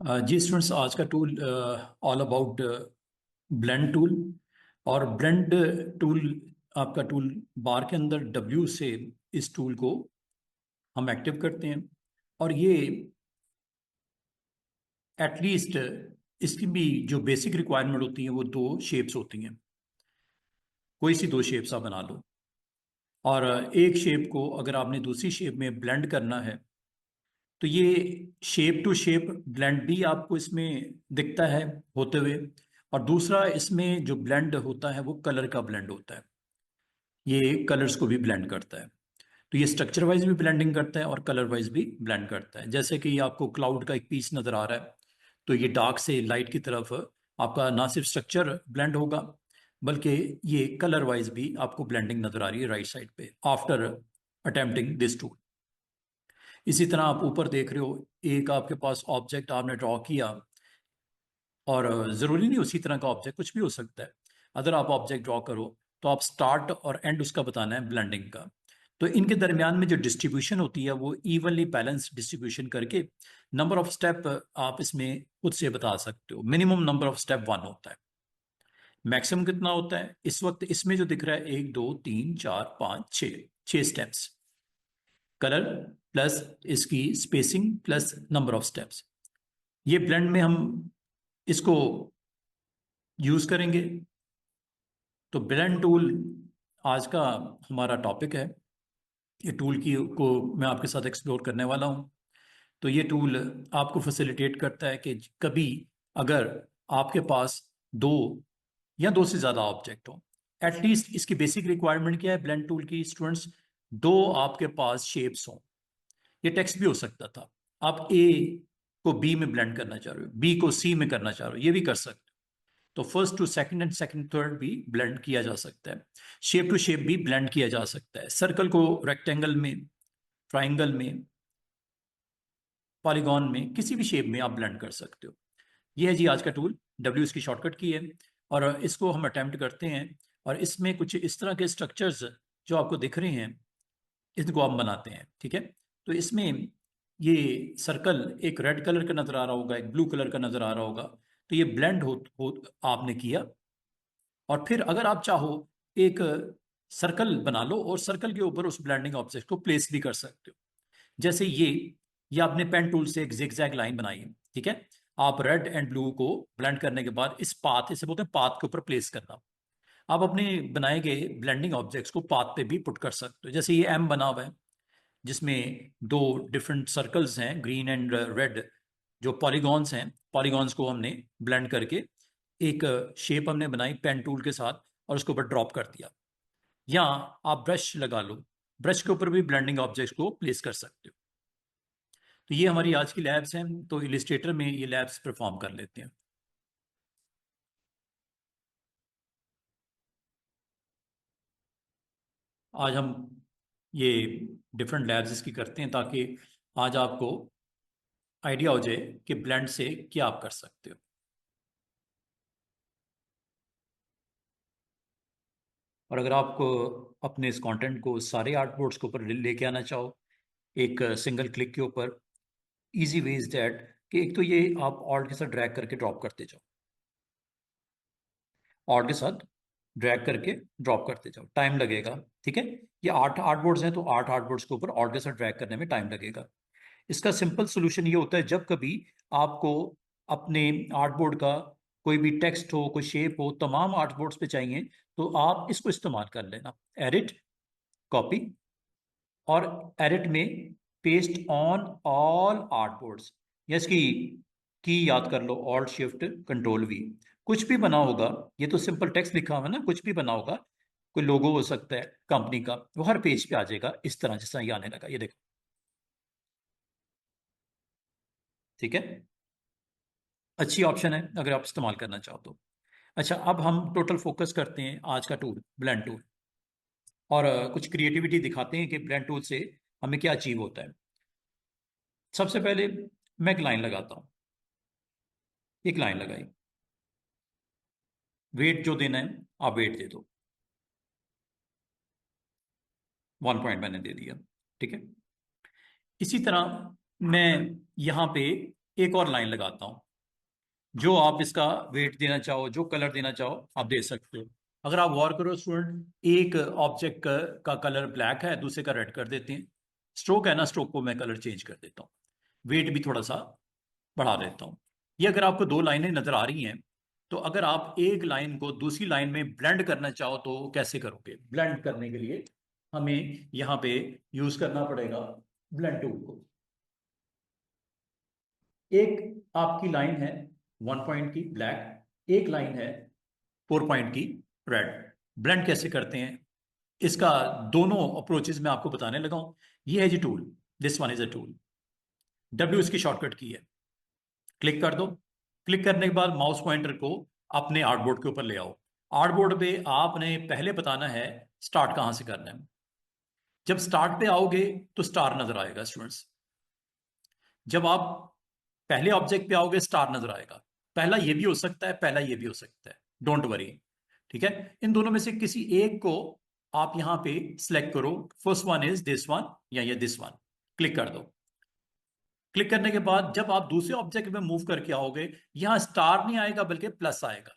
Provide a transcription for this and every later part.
जी students, आज का tool all about blend tool. और ब्लेंड टूल आपका टूल बार के अंदर W से इस टूल को हम एक्टिव करते हैं। और ये एटलीस्ट इसकी भी जो बेसिक रिक्वायरमेंट होती है वो दो शेप्स होती हैं। कोई सी दो शेप्स आप बना लो, और एक शेप को अगर आपने दूसरी शेप में ब्लेंड करना है तो ये शेप टू शेप ब्लेंड भी आपको इसमें दिखता है होते हुए। और दूसरा, इसमें जो ब्लेंड होता है वो कलर का ब्लेंड होता है। ये कलर्स को भी ब्लेंड करता है। तो ये स्ट्रक्चर वाइज भी ब्लेंडिंग करता है और कलर वाइज भी ब्लेंड करता है। जैसे कि आपको क्लाउड का एक पीस नज़र आ रहा है, तो ये डार्क से लाइट की तरफ आपका ना सिर्फ स्ट्रक्चर ब्लेंड होगा बल्कि ये कलर वाइज भी आपको ब्लेंडिंग नज़र आ रही है राइट साइड पे आफ्टर अटेम्प्टिंग दिस टूल। इसी तरह आप ऊपर देख रहे हो, एक आपके पास ऑब्जेक्ट आपने ड्रॉ किया, और ज़रूरी नहीं उसी तरह का ऑब्जेक्ट, कुछ भी हो सकता है। अगर आप ऑब्जेक्ट ड्रॉ करो तो आप स्टार्ट और एंड उसका बताना है ब्लेंडिंग का। तो इनके दरमियान में जो डिस्ट्रीब्यूशन होती है वो इवनली बैलेंस डिस्ट्रीब्यूशन करके नंबर ऑफ स्टेप आप इसमें खुद से बता सकते हो। मिनिमम नंबर ऑफ स्टेप 1 होता है, मैक्सिमम कितना होता है इस वक्त इसमें जो दिख रहा है 1 2 3 4 5 6 स्टेप्स। कलर प्लस इसकी spacing plus number of steps, ये ब्लेंड में हम इसको यूज करेंगे। तो ब्लेंड टूल आज का हमारा टॉपिक है। ये टूल की को मैं आपके साथ एक्सप्लोर करने वाला हूँ। तो ये टूल आपको फैसिलिटेट करता है कि कभी अगर आपके पास दो या दो से ज़्यादा ऑब्जेक्ट हो, एटलीस्ट इसकी बेसिक रिक्वायरमेंट क्या है ब्लेंड टूल की स्टूडेंट्स, दो आपके पास शेप्स हों। ये टेक्स्ट भी हो सकता था। आप ए को बी में ब्लेंड करना चाह रहे हो, बी को सी में करना चाह रहे हो, ये भी कर सकते हो। तो first to second and second third भी ब्लेंड किया जा सकता है। शेप टू शेप भी ब्लेंड किया जा सकता है। सर्कल को रेक्टेंगल में, ट्राइंगल में, पॉलीगॉन में, किसी भी शेप में आप ब्लेंड कर सकते हो। ये है जी आज का टूल। W इसकी शॉर्टकट की है, और इसको हम अटेम्प्ट करते हैं। और इसमें कुछ इस तरह के स्ट्रक्चर्स जो आपको दिख रहे हैं इनको हम बनाते हैं, ठीक है। तो इसमें ये सर्कल एक रेड कलर का नजर आ रहा होगा, एक ब्लू कलर का नजर आ रहा होगा। तो ये ब्लेंड हो आपने किया। और फिर अगर आप चाहो एक सर्कल बना लो और सर्कल के ऊपर उस ब्लेंडिंग ऑब्जेक्ट को प्लेस भी कर सकते हो। जैसे ये आपने पेन टूल से एक जिगजैग लाइन बनाई है, ठीक है। आप रेड एंड ब्लू को ब्लेंड करने के बाद इस पाथ, इसे बोलते हैं पाथ के ऊपर प्लेस करना। आप अपने बनाए गए ब्लेंडिंग ऑब्जेक्ट्स को पाथ पे भी पुट कर सकते हो। जैसे ये एम बना हुआ है जिसमें दो डिफरेंट सर्कल्स हैं, ग्रीन एंड रेड, जो पॉलीगॉन्स हैं। पॉलीगॉन्स को हमने ब्लेंड करके एक शेप हमने बनाई पेन टूल के साथ और उसके ऊपर ड्रॉप कर दिया। या आप ब्रश लगा लो, ब्रश के ऊपर भी ब्लेंडिंग ऑब्जेक्ट्स को प्लेस कर सकते हो। तो ये हमारी आज की लैब्स हैं, तो इलिस्ट्रेटर में ये लैब्स परफॉर्म कर लेते हैं। आज हम ये डिफरेंट लैब्स इसकी करते हैं ताकि आज आपको आइडिया हो जाए कि ब्लेंड से क्या आप कर सकते हो। और अगर आपको अपने इस कंटेंट को सारे आर्टबोर्ड्स के ऊपर लेके आना चाहो एक सिंगल क्लिक के ऊपर, इजी वे इज दैट कि एक तो ये आप ऑल्ट के साथ ड्रैग करके ड्रॉप करते जाओ, ऑल्ट के साथ ड्रैग करके ड्रॉप करते जाओ, टाइम लगेगा, ठीक है। ये 8 आर्टबोर्ड्स हैं तो 8 आर्टबोर्ड्स के ऊपर ऑल्ट के साथ ड्रैग करने में टाइम लगेगा। इसका सिंपल सोल्यूशन ये होता है, जब कभी आपको अपने आर्टबोर्ड का कोई भी टेक्स्ट हो, कोई शेप हो, तमाम आर्टबोर्ड्स पे चाहिए, तो आप इसको इस्तेमाल कर लेना, एडिट, कॉपी, और एडिट में पेस्ट ऑन ऑल आर्टबोर्ड्स। या इसकी की याद कर लो, ऑल्ट शिफ्ट कंट्रोल वी। कुछ भी बना होगा, ये तो सिंपल टेक्स्ट लिखा हुआ है ना, कुछ भी बना होगा, कोई लोगो हो सकता है कंपनी का, वो हर पेज पे आ जाएगा इस तरह, जिस तरह ये आने लगा, ये देखो, ठीक है। अच्छी ऑप्शन है अगर आप इस्तेमाल करना चाहो तो। अच्छा, अब हम टोटल फोकस करते हैं आज का टूल ब्लेंड टूल, और कुछ क्रिएटिविटी दिखाते हैं कि ब्लेंड टूल से हमें क्या अचीव होता है। सबसे पहले मैं एक लाइन लगाता हूं, एक लाइन लगाई, वेट जो देना है आप वेट दे दो, 1 पॉइंट मैंने दे दिया, ठीक है। इसी तरह मैं यहाँ पे एक और लाइन लगाता हूं, जो आप इसका वेट देना चाहो, जो कलर देना चाहो आप दे सकते हो। अगर आप गौर करो स्टूडेंट, एक ऑब्जेक्ट का कलर ब्लैक है, दूसरे का रेड कर देते हैं। स्ट्रोक है ना, स्ट्रोक को मैं कलर चेंज कर देता हूँ, वेट भी थोड़ा सा बढ़ा देता हूँ। ये अगर आपको दो लाइनें नजर आ रही हैं, तो अगर आप एक लाइन को दूसरी लाइन में ब्लेंड करना चाहो तो कैसे करोगे? ब्लेंड करने के लिए हमें यहाँ पे यूज करना पड़ेगा ब्लेंड टूल को। एक आपकी लाइन है 1 पॉइंट की ब्लैक, एक लाइन है 4 पॉइंट की रेड। ब्लेंड कैसे करते हैं इसका दोनों अप्रोचेस मैं आपको बताने लगा हूं। ये है G tool, this one is a tool. W इसकी शॉर्टकट की है, क्लिक कर दो। क्लिक करने के बाद माउस पॉइंटर को अपने आर्टबोर्ड के ऊपर ले आओ। आर्टबोर्ड पे आपने पहले बताना है स्टार्ट कहां से करना है। जब स्टार्ट पे आओगे तो स्टार नजर आएगा स्टूडेंट्स। जब आप पहले ऑब्जेक्ट पे आओगे स्टार नजर आएगा। पहला ये भी हो सकता है, पहला ये भी हो सकता है, डोंट वरी। ठीक है, इन दोनों में से किसी एक को आप यहां पे सिलेक्ट करो। First one is this one या ये दिस वन, क्लिक कर दो। क्लिक करने के बाद जब आप दूसरे ऑब्जेक्ट में मूव करके आओगे, यहां स्टार नहीं आएगा बल्कि प्लस आएगा।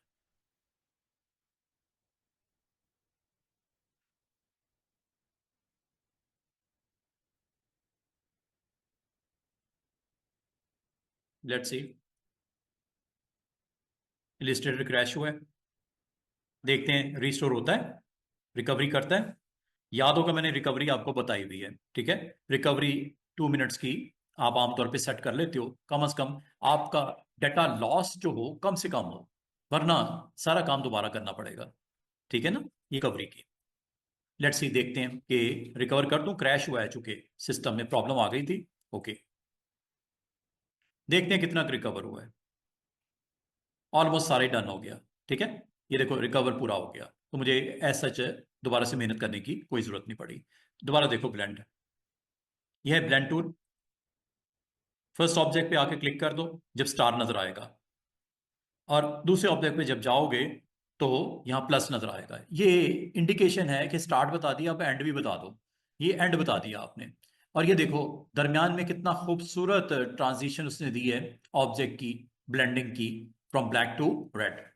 लेट्स सी, इलिस्ट्रेटर क्रैश हुआ है, देखते हैं रिस्टोर होता है, रिकवरी करता है। याद होगा मैंने रिकवरी आपको बताई हुई है। ठीक है, रिकवरी 2 मिनट्स की आप आमतौर पे सेट कर लेते हो। कम से कम आपका डाटा लॉस जो हो कम से कम हो, वरना सारा काम दोबारा करना पड़ेगा। ठीक है ना, ये रिकवरी की। लेट्स सी, देखते हैं कि रिकवर कर दूं। क्रैश हुआ है, चूंकि सिस्टम में प्रॉब्लम आ गई थी। ओके, देखते हैं कितना रिकवर हुआ है। ऑलमोस्ट सारे डन हो गया। ठीक है, ये देखो रिकवर पूरा हो गया, तो मुझे एज सच दोबारा से मेहनत करने की कोई जरूरत नहीं पड़ी। दोबारा देखो ब्लेंड, यह है ब्लेंड टूल। फर्स्ट ऑब्जेक्ट पे आके क्लिक कर दो जब स्टार नजर आएगा, और दूसरे ऑब्जेक्ट पे जब जाओगे तो यहाँ प्लस नजर आएगा। ये इंडिकेशन है कि स्टार्ट बता दिया, अब एंड भी बता दो। ये एंड बता दिया आपने। और ये देखो दरमियान में कितना खूबसूरत ट्रांजिशन उसने दी है ऑब्जेक्ट की, ब्लेंडिंग की, from black to red.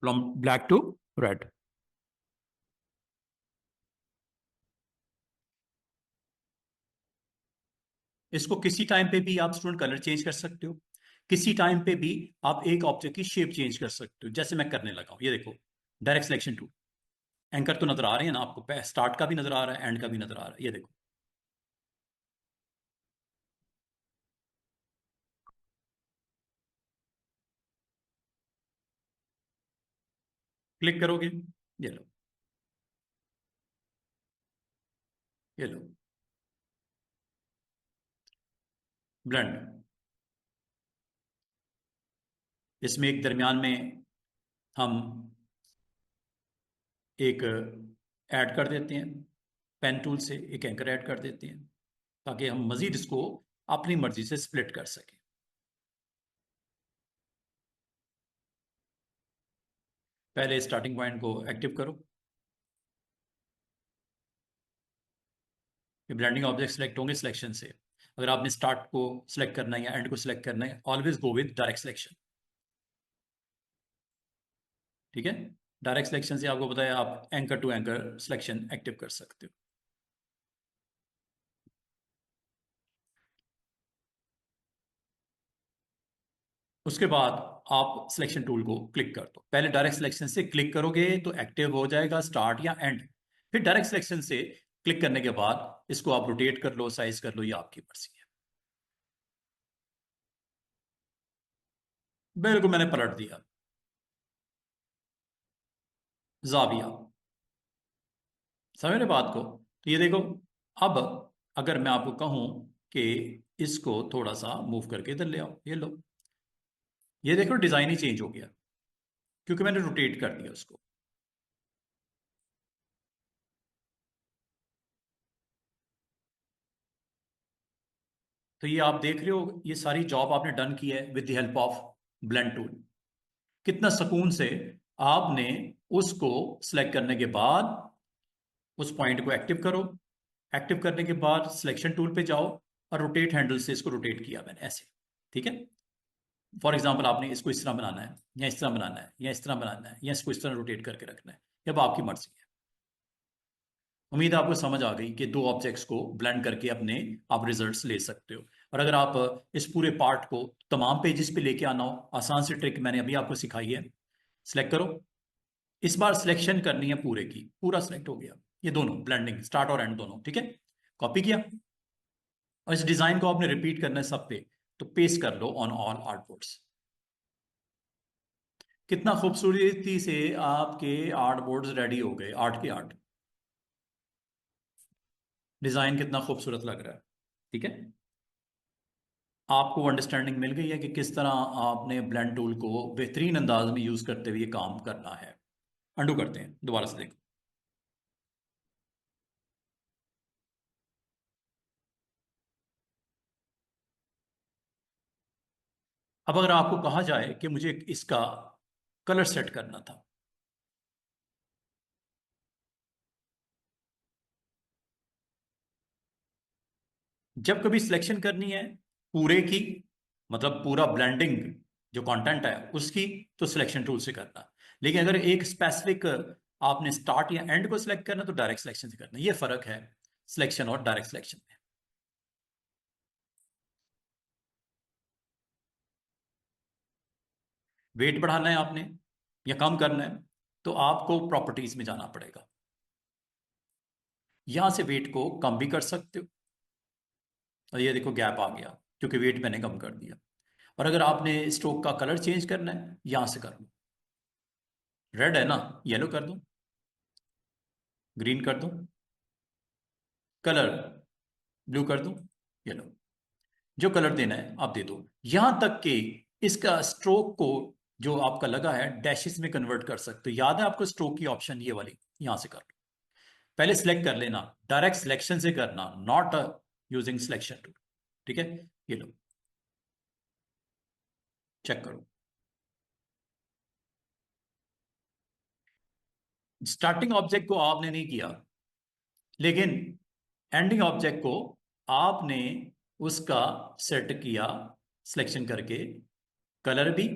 From black to red. इसको किसी टाइम पे भी आप स्टूडेंट कलर चेंज कर सकते हो, किसी टाइम पे भी आप एक ऑब्जेक्ट की शेप चेंज कर सकते हो, जैसे मैं करने लगा हूं। ये देखो डायरेक्ट सिलेक्शन टूल। एंकर तो नजर आ रहे हैं ना आपको, स्टार्ट का भी नजर आ रहा है, एंड का भी नजर आ रहा है। ये देखो, क्लिक करोगे, ये लो, ये लो, ब्लेंड। इसमें एक दरमियान में हम एक ऐड कर देते हैं, पेन टूल से एक एंकर ऐड कर देते हैं, ताकि हम मजीद इसको अपनी मर्जी से स्प्लिट कर सकें। पहले स्टार्टिंग पॉइंट को एक्टिव करो, ये ब्लेंडिंग ऑब्जेक्ट सेलेक्ट होंगे सिलेक्शन से। अगर आपने स्टार्ट को सिलेक्ट करना है या एंड को सिलेक्ट करना है, always go with direct selection. ठीक है, डायरेक्ट सिलेक्शन से आपको बताया आप anchor to anchor selection active कर सकते हो। उसके बाद आप सिलेक्शन टूल को क्लिक कर दो। पहले डायरेक्ट सिलेक्शन से क्लिक करोगे तो एक्टिव हो जाएगा स्टार्ट या एंड। फिर डायरेक्ट सिलेक्शन से क्लिक करने के बाद इसको आप रोटेट कर लो, साइज कर लो, ये आपकी मर्जी है। बिल्कुल मैंने पलट दिया, जाविया। समझ रहे बात को? तो ये देखो, अब अगर मैं आपको कहूं कि इसको थोड़ा सा मूव करके इधर ले आओ, ये लो, ये देखो डिजाइन ही चेंज हो गया, क्योंकि मैंने रोटेट कर दिया उसको। तो ये आप देख रहे हो, ये सारी जॉब आपने डन की है with the help of blend tool. कितना सुकून से आपने उसको सिलेक्ट करने के बाद उस पॉइंट को एक्टिव करो, एक्टिव करने के बाद सिलेक्शन टूल पे जाओ और रोटेट हैंडल से इसको रोटेट किया मैंने ऐसे। ठीक है, फॉर एग्जाम्पल आपने इसको इस तरह बनाना है या इस तरह बनाना है या इस तरह बनाना है या इसको इस तरह रोटेट करके रखना है, अब आपकी मर्जी है। उम्मीद है आपको समझ आ गई कि दो ऑब्जेक्ट्स को ब्लेंड करके अपने आप रिजल्ट्स ले सकते हो। और अगर आप इस पूरे पार्ट को तमाम पेजेस पे लेके आना हो, आसान सी ट्रिक मैंने अभी आपको सिखाई है। सिलेक्ट करो, इस बार सिलेक्शन करनी है पूरे की, पूरा सिलेक्ट हो गया, ये दोनों ब्लेंडिंग स्टार्ट और एंड दोनों। ठीक है, कॉपी किया और इस डिजाइन को आपने रिपीट करना है सब पे, तो पेस्ट कर लो ऑन ऑल आर्टबोर्ड्स। कितना खूबसूरती से आपके आर्टबोर्ड्स रेडी हो गए, आर्ट के आर्ट। डिजाइन कितना खूबसूरत लग रहा है। ठीक है, आपको अंडरस्टैंडिंग मिल गई है कि किस तरह आपने ब्लेंड टूल को बेहतरीन अंदाज में यूज करते हुए ये काम करना है। अंडू करते हैं, दोबारा से देखो। अब अगर आपको कहा जाए कि मुझे इसका कलर सेट करना था, जब कभी सिलेक्शन करनी है पूरे की, मतलब पूरा ब्लेंडिंग जो कंटेंट है उसकी, तो सिलेक्शन टूल से करना। लेकिन अगर एक स्पेसिफिक आपने स्टार्ट या एंड को सिलेक्ट करना, तो डायरेक्ट सिलेक्शन से करना। ये फर्क है सिलेक्शन और डायरेक्ट सिलेक्शन में। वेट बढ़ाना है आपने या कम करना है, तो आपको प्रॉपर्टीज में जाना पड़ेगा। यहां से वेट को कम भी कर सकते हो, और ये देखो गैप आ गया क्योंकि वेट मैंने कम कर दिया। और अगर आपने स्ट्रोक का कलर चेंज करना है, यहां से कर लो। रेड है ना, येलो कर दो, ग्रीन कर दो, कलर ब्लू कर दो, येलो, जो कलर देना है आप दे दो। यहां तक कि इसका स्ट्रोक को जो आपका लगा है डैशेस में कन्वर्ट कर सकते हो। याद है आपको स्ट्रोक की ऑप्शन ये वाली, यहां से कर लो। पहले सिलेक्ट कर लेना, डायरेक्ट सिलेक्शन से करना, नॉट यूजिंग सिलेक्शन टूल। ठीक है, ये लो, चेक करो। स्टार्टिंग ऑब्जेक्ट को आपने नहीं किया, लेकिन एंडिंग ऑब्जेक्ट को आपने उसका सेट किया सिलेक्शन करके, कलर भी,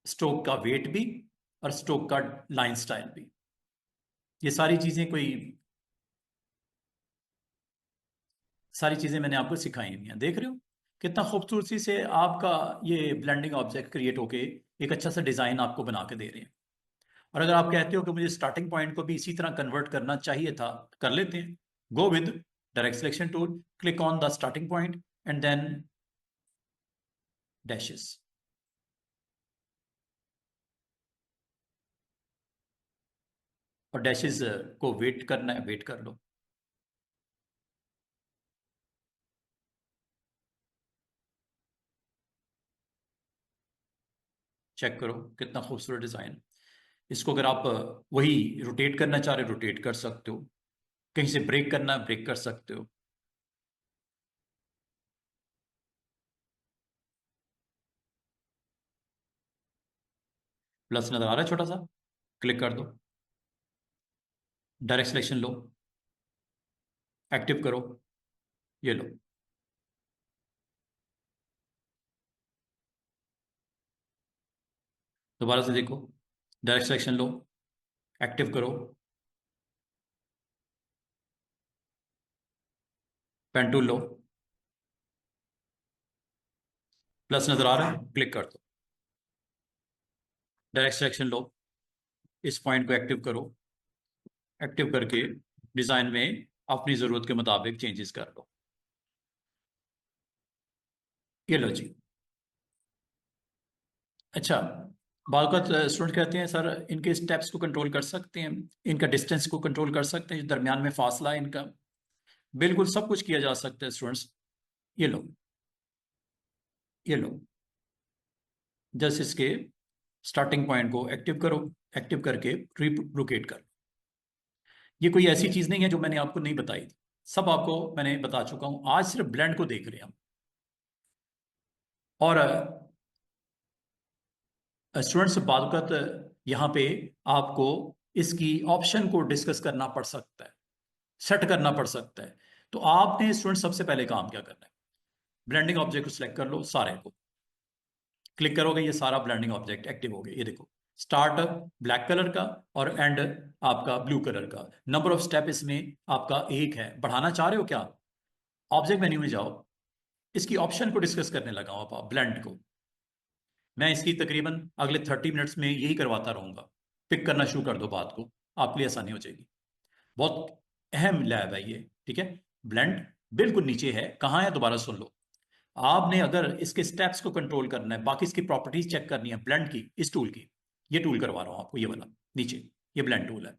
स्ट्रोक का वेट भी, और स्ट्रोक का लाइन स्टाइल भी। ये सारी चीजें कोई, सारी चीजें मैंने आपको सिखाई हुई हैं। देख रहे हो कितना खूबसूरती से आपका ये ब्लेंडिंग ऑब्जेक्ट क्रिएट होके एक अच्छा सा डिजाइन आपको बना के दे रहे हैं। और अगर आप कहते हो कि मुझे स्टार्टिंग पॉइंट को भी इसी तरह कन्वर्ट करना चाहिए था, कर लेते हैं। Go with direct selection tool, click on the starting point and then dashes. और डैशेस को वेट करना है, वेट कर लो। चेक करो कितना खूबसूरत डिजाइन। इसको अगर आप वही रोटेट करना चाह रहे हो, रोटेट कर सकते हो। कहीं से ब्रेक करना है, ब्रेक कर सकते हो। प्लस नजर आ रहा है छोटा सा, क्लिक कर दो, डायरेक्ट सिलेक्शन लो, एक्टिव करो, ये लो। दोबारा से देखो, डायरेक्ट सिलेक्शन लो, एक्टिव करो, पेन टूल लो, प्लस नजर आ रहा है, क्लिक कर दो, डायरेक्ट सिलेक्शन लो, इस पॉइंट को एक्टिव करो, एक्टिव करके डिजाइन में अपनी जरूरत के मुताबिक चेंजेस कर लो। ये लो जी। अच्छा, बाल का स्टूडेंट कहते हैं सर इनके स्टेप्स को कंट्रोल कर सकते हैं, इनका डिस्टेंस को कंट्रोल कर सकते हैं, जो दरमियान में फासला है इनका। बिल्कुल सब कुछ किया जा सकता है स्टूडेंट्स। ये लो, ये लो, जस्ट इसके स्टार्टिंग पॉइंट को एक्टिव करो, एक्टिव करके रिलोकेट कर। ये कोई ऐसी चीज नहीं है जो मैंने आपको नहीं बताई थी। सब आपको मैंने बता चुका हूं। आज सिर्फ ब्लेंड को देख रहे हैं हम। और स्टूडेंट्स बात यहाँ पे आपको इसकी ऑप्शन को डिस्कस करना पड़ सकता है, सेट करना पड़ सकता है। तो आपने स्टूडेंट सबसे पहले काम क्या करना है, ब्लेंडिंग ऑब्जेक्ट को सिलेक्ट कर लो, सारे को क्लिक करोगे, ये सारा ब्लेंडिंग ऑब्जेक्ट एक्टिव हो गया। ये देखो, स्टार्ट ब्लैक कलर का और एंड आपका ब्लू कलर का। नंबर ऑफ स्टेप इसमें आपका एक है। बढ़ाना चाह रहे हो क्या, ऑब्जेक्ट मेन्यू में जाओ, इसकी ऑप्शन को डिस्कस करने लगा हूं आप ब्लेंड को। मैं इसकी तकरीबन अगले 30 मिनट्स में यही करवाता रहूंगा। पिक करना शुरू कर दो बात को, आपके लिए आसानी हो जाएगी। बहुत अहम लैब है ये, ठीक है। ब्लेंड बिल्कुल नीचे है, कहाँ है दोबारा सुन लो। आपने अगर इसके स्टेप्स को कंट्रोल करना है, बाकी इसकी प्रॉपर्टीज चेक करनी है ब्लेंड की, इस टूल की, ये टूल करवा रहा हूं आपको, ये वाला नीचे, ये ब्लेंड टूल है।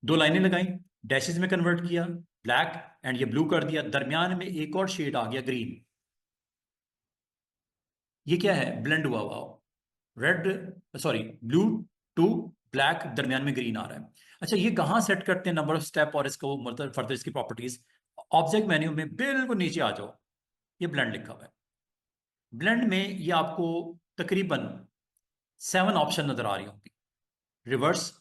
दो लाइनें लगाई, डैशेस में कन्वर्ट किया, ब्लैक एंड ये ब्लू कर दिया, दरमियान में एक और शेड आ गया ग्रीन। ये क्या है, ब्लेंड हुआ हुआ red, sorry blue to black, दरमियान में ग्रीन आ रहा है। अच्छा, ये कहाँ सेट करते हैं नंबर ऑफ स्टेप और इसको मतलब फर्दर इसकी प्रॉपर्टीज। ऑब्जेक्ट मेन्यू में बिल्कुल नीचे आ जाओ, ये ब्लेंड लिखा हुआ है। ब्लेंड में ये आपको तकरीबन 7 ऑप्शन नजर आ रही होंगी। Reverse,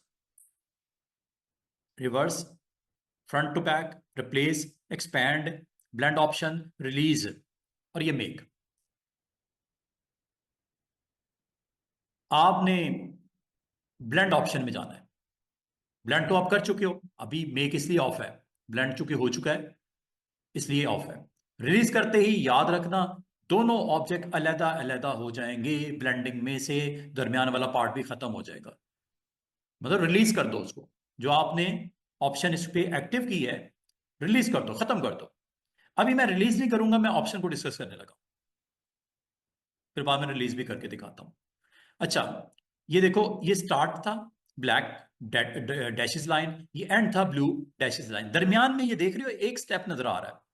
reverse, front to back, replace, expand, blend option, release और ये मेक। आपने ब्लेंड ऑप्शन में जाना है। ब्लेंड तो आप कर चुके हो, अभी मेक इसलिए ऑफ है, ब्लेंड चूंकि हो चुका है इसलिए ऑफ है। रिलीज करते ही याद रखना, दोनों ऑब्जेक्ट अलहदा अलहदा हो जाएंगे, ब्लेंडिंग में से दरमियान वाला पार्ट भी खत्म हो जाएगा। मतलब रिलीज कर दो उसको, जो आपने ऑप्शन इस पे एक्टिव की है, रिलीज कर दो, खत्म कर दो। अभी मैं रिलीज नहीं करूंगा, मैं ऑप्शन को डिस्कस करने लगा, फिर बाद में रिलीज भी करके दिखाता हूं। अच्छा, ये देखो, ये स्टार्ट था ब्लैक डैशेस लाइन, ये एंड था ब्लू डैशेस लाइन, दरमियान में ये देख रहे हो एक स्टेप नजर आ रहा है।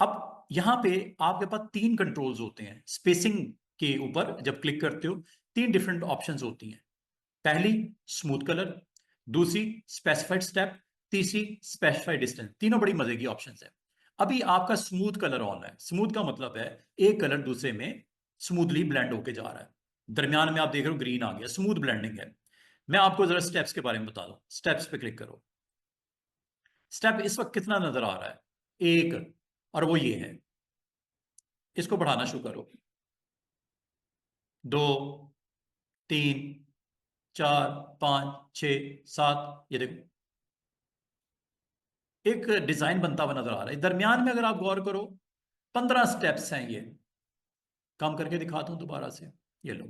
अब यहां पे आपके पास 3 कंट्रोल्स होते हैं स्पेसिंग के ऊपर, जब क्लिक करते हो 3 डिफरेंट ऑप्शंस होती हैं। पहली स्मूथ कलर, दूसरी स्पेसिफाइड स्टेप, तीसरी स्पेसिफाइड डिस्टेंस। तीनों बड़ी मजे की ऑप्शंस है। अभी आपका स्मूथ कलर ऑन है। स्मूथ का मतलब है एक कलर दूसरे में स्मूथली ब्लेंड होके जा रहा है। दरमियान में आप देख रहे हो ग्रीन आ गया, स्मूथ ब्लेंडिंग है। मैं आपको जरा स्टेप्स के बारे में बता दूं। स्टेप्स पे क्लिक करो। स्टेप इस वक्त कितना नजर आ रहा है, एक, और वो ये है। इसको बढ़ाना शुरू करो, 2, 3, 4, 5, 6, 7, ये देखो एक डिजाइन बनता हुआ नजर आ रहा है। दरमियान में अगर आप गौर करो 15 स्टेप्स हैं। ये काम करके दिखाता हूं दोबारा से, ये लो,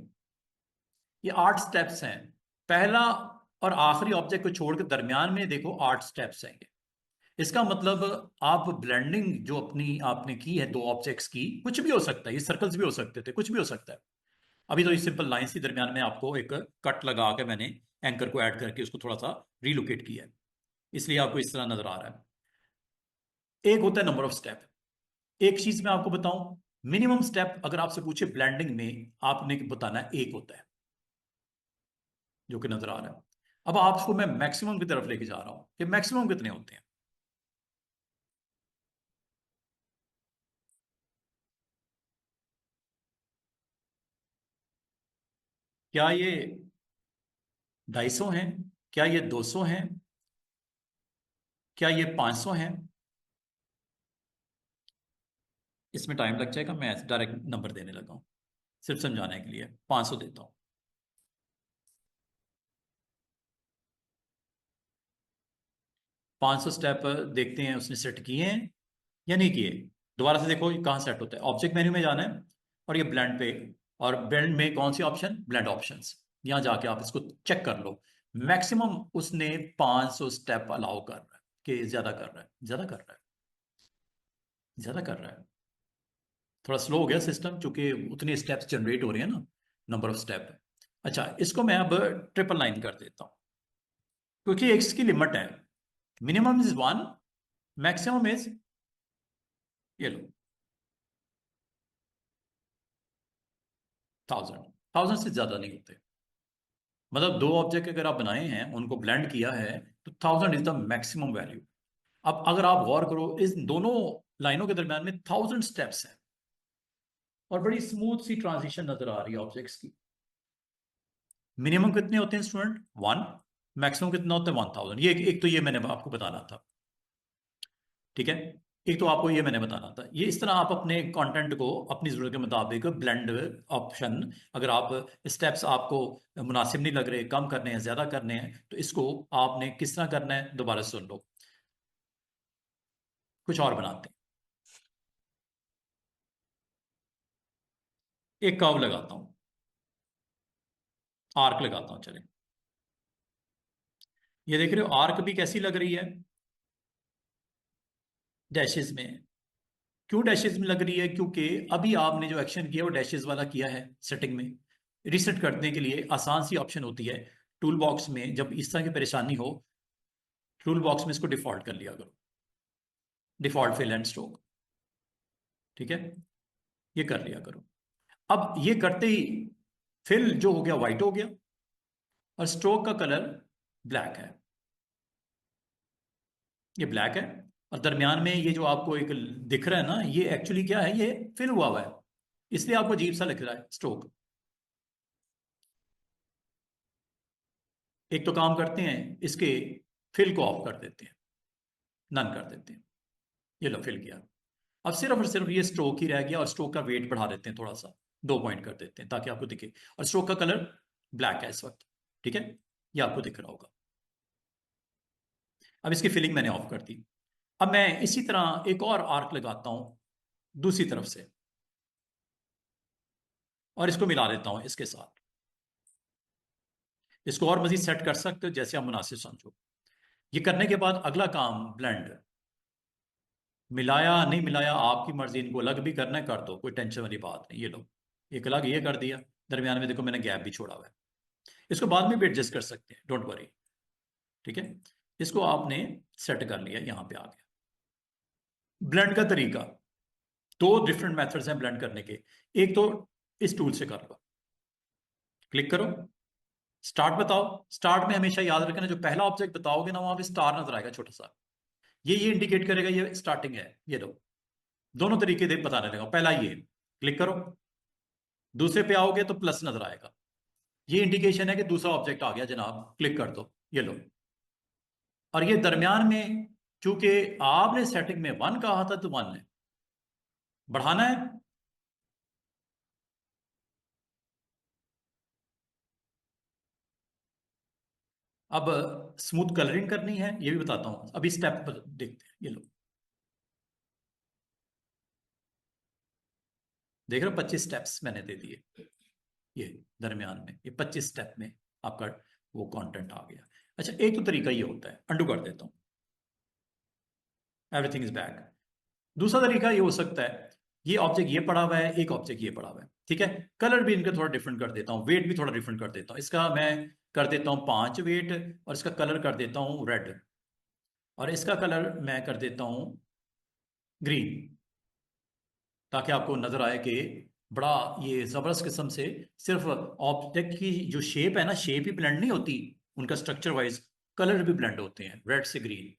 ये 8 स्टेप्स हैं। पहला और आखिरी ऑब्जेक्ट को छोड़कर दरमियान में देखो 8 स्टेप्स हैं ये। इसका मतलब आप ब्लेंडिंग जो अपनी आपने की है दो ऑब्जेक्ट्स की, कुछ भी हो सकता है, ये सर्कल्स भी हो सकते थे, कुछ भी हो सकता है। अभी तो ये सिंपल लाइंस के दरमियान में आपको एक कट लगा के मैंने एंकर को ऐड करके उसको थोड़ा सा रिलोकेट किया है, इसलिए आपको इस तरह नजर आ रहा है। एक होता है नंबर ऑफ स्टेप। एक चीज मैं आपको बताऊं, मिनिमम स्टेप अगर आपसे पूछे ब्लेंडिंग में, आपने बताना है एक होता है, जो कि नजर आ रहा है। अब आपको मैं मैक्सिमम की तरफ लेके जा रहा हूं कि मैक्सिमम कितने होते हैं। क्या ये 250 हैं, क्या ये 200 हैं, क्या ये 500 हैं? इसमें टाइम लग जाएगा, मैं डायरेक्ट नंबर देने लगा हूं सिर्फ समझाने के लिए। 500 देता हूं। 500 स्टेप देखते हैं उसने सेट किए हैं या नहीं किए। दोबारा से देखो ये कहाँ सेट होता है, ऑब्जेक्ट मेन्यू में जाना है और ये ब्लेंड पे, और ब्लेंड में कौन सी ऑप्शन, ब्लेंड ऑप्शंस। यहां जाके आप इसको चेक कर लो। मैक्सिमम उसने 500 स्टेप अलाउ कर रहा है कि ज्यादा कर रहा है, ज्यादा कर रहा है, ज्यादा कर रहा है। थोड़ा स्लो हो गया सिस्टम, चूंकि उतने स्टेप्स जनरेट हो रहे हैं ना, नंबर ऑफ स्टेप। अच्छा, इसको मैं अब ट्रिपल लाइन कर देता हूं, क्योंकि एक्स की लिमिट है। मिनिमम इज 1, मैक्सिमम इज, ये लो, 1000। 1000 से ज्यादा नहीं होते। मतलब दो ऑब्जेक्ट अगर आप बनाए हैं, उनको ब्लेंड किया है, तो 1000 इज द मैक्सिमम वैल्यू। अब अगर आप गौर करो, इस दोनों लाइनों के दरमियान में 1000 स्टेप्स हैं और बड़ी स्मूथ सी ट्रांजिशन नजर आ रही है ऑब्जेक्ट्स की। मिनिमम कितने होते हैं स्टूडेंट? 1। मैक्सिमम कितना होता है? 1000। ये एक तो ये मैंने आपको बताना था, ठीक है। एक तो आपको ये मैंने बताना था, ये इस तरह आप अपने कंटेंट को अपनी जरूरत के मुताबिक ब्लेंड ऑप्शन, अगर आप स्टेप्स आपको मुनासिब नहीं लग रहे, कम करने हैं ज्यादा करने हैं, तो इसको आपने किस तरह करना है दोबारा सुन लो। कुछ और बनाते हैं, एक कर्व लगाता हूं, आर्क लगाता हूं, चले। ये देख रहे हो आर्क भी कैसी लग रही है? डैशेस में। क्यों डैशेस में लग रही है? क्योंकि अभी आपने जो एक्शन किया वो डैशेस वाला किया है सेटिंग में। रिसेट करने के लिए आसान सी ऑप्शन होती है टूल बॉक्स में, जब इस तरह की परेशानी हो टूल बॉक्स में इसको डिफॉल्ट कर लिया करो, डिफॉल्ट फिल एंड स्ट्रोक, ठीक है। ये कर लिया करो। अब ये करते ही फिल जो हो गया व्हाइट हो गया और स्ट्रोक का कलर ब्लैक है। ये ब्लैक है और दरमियान में ये जो आपको एक दिख रहा है ना, ये एक्चुअली क्या है? ये फिल हुआ है, इसलिए आपको अजीब सा लग रहा है स्ट्रोक। एक तो काम करते हैं, इसके फिल को ऑफ कर देते हैं, नन कर देते हैं। ये लो फिल किया। अब सिर्फ और सिर्फ ये स्ट्रोक ही रह गया और स्ट्रोक का वेट बढ़ा देते हैं थोड़ा सा, 2 पॉइंट कर देते हैं ताकि आपको दिखे। और स्ट्रोक का कलर ब्लैक है इस वक्त, ठीक है। ये आपको दिख रहा होगा। अब इसकी फिलिंग मैंने ऑफ कर दी। अब मैं इसी तरह एक और आर्क लगाता हूं दूसरी तरफ से और इसको मिला देता हूं इसके साथ। इसको और मजीद सेट कर सकते हो जैसे आप मुनासिब समझो। ये करने के बाद अगला काम ब्लेंड, मिलाया नहीं मिलाया आपकी मर्जी, इनको अलग भी करना है कर दो, कोई टेंशन वाली बात नहीं। ये लो एक अलग ये कर दिया, दरमियान में देखो मैंने गैप भी छोड़ा हुआ है, इसको बाद में भी एडजस्ट कर सकते हैं, डोंट वरी, ठीक है। इसको आपने सेट कर लिया, यहां पे आ गया। ब्लेंड का तरीका, दो डिफरेंट मेथड्स हैं ब्लेंड करने के। एक तो इस टूल से कर लो, क्लिक करो, स्टार्ट बताओ। स्टार्ट में हमेशा याद रखना जो पहला ऑब्जेक्ट बताओगे ना वहां पे स्टार नजर आएगा छोटा सा, ये इंडिकेट करेगा ये स्टार्टिंग है। ये लो दोनों तरीके देख बताने लगा। पहला ये, क्लिक करो, दूसरे पे आओगे तो प्लस नजर आएगा, ये इंडिकेशन है कि दूसरा ऑब्जेक्ट आ गया जनाब, क्लिक कर दो। ये लो। और ये दरमियान में चूंकि आपने सेटिंग में 1 कहा था तो 1 है, बढ़ाना है। अब स्मूथ कलरिंग करनी है, ये भी बताता हूं, अभी स्टेप देखते हैं। ये लो देख रहे हो 25 स्टेप्स मैंने दे दिए, ये दरमियान में ये 25 स्टेप में आपका वो कंटेंट आ गया। अच्छा एक तो तरीका ये होता है, अंडू कर देता हूं, एवरीथिंग इज बैक। दूसरा तरीका ये हो सकता है, ये ऑब्जेक्ट ये पड़ा हुआ है, एक ऑब्जेक्ट ये पड़ा हुआ है, ठीक है। कलर भी इनका थोड़ा डिफरेंट कर देता हूँ, वेट भी थोड़ा डिफरेंट कर देता हूँ। इसका मैं कर देता हूँ 5 वेट और इसका कलर कर देता हूँ रेड और इसका कलर मैं कर देता हूँ ग्रीन, ताकि आपको नजर आए कि बड़ा ये जबरदस्त किस्म से सिर्फ ऑब्जेक्ट की जो शेप है ना, शेप ही ब्लेंड नहीं होती, उनका स्ट्रक्चर वाइज कलर भी ब्लेंड होते हैं, रेड से ग्रीन,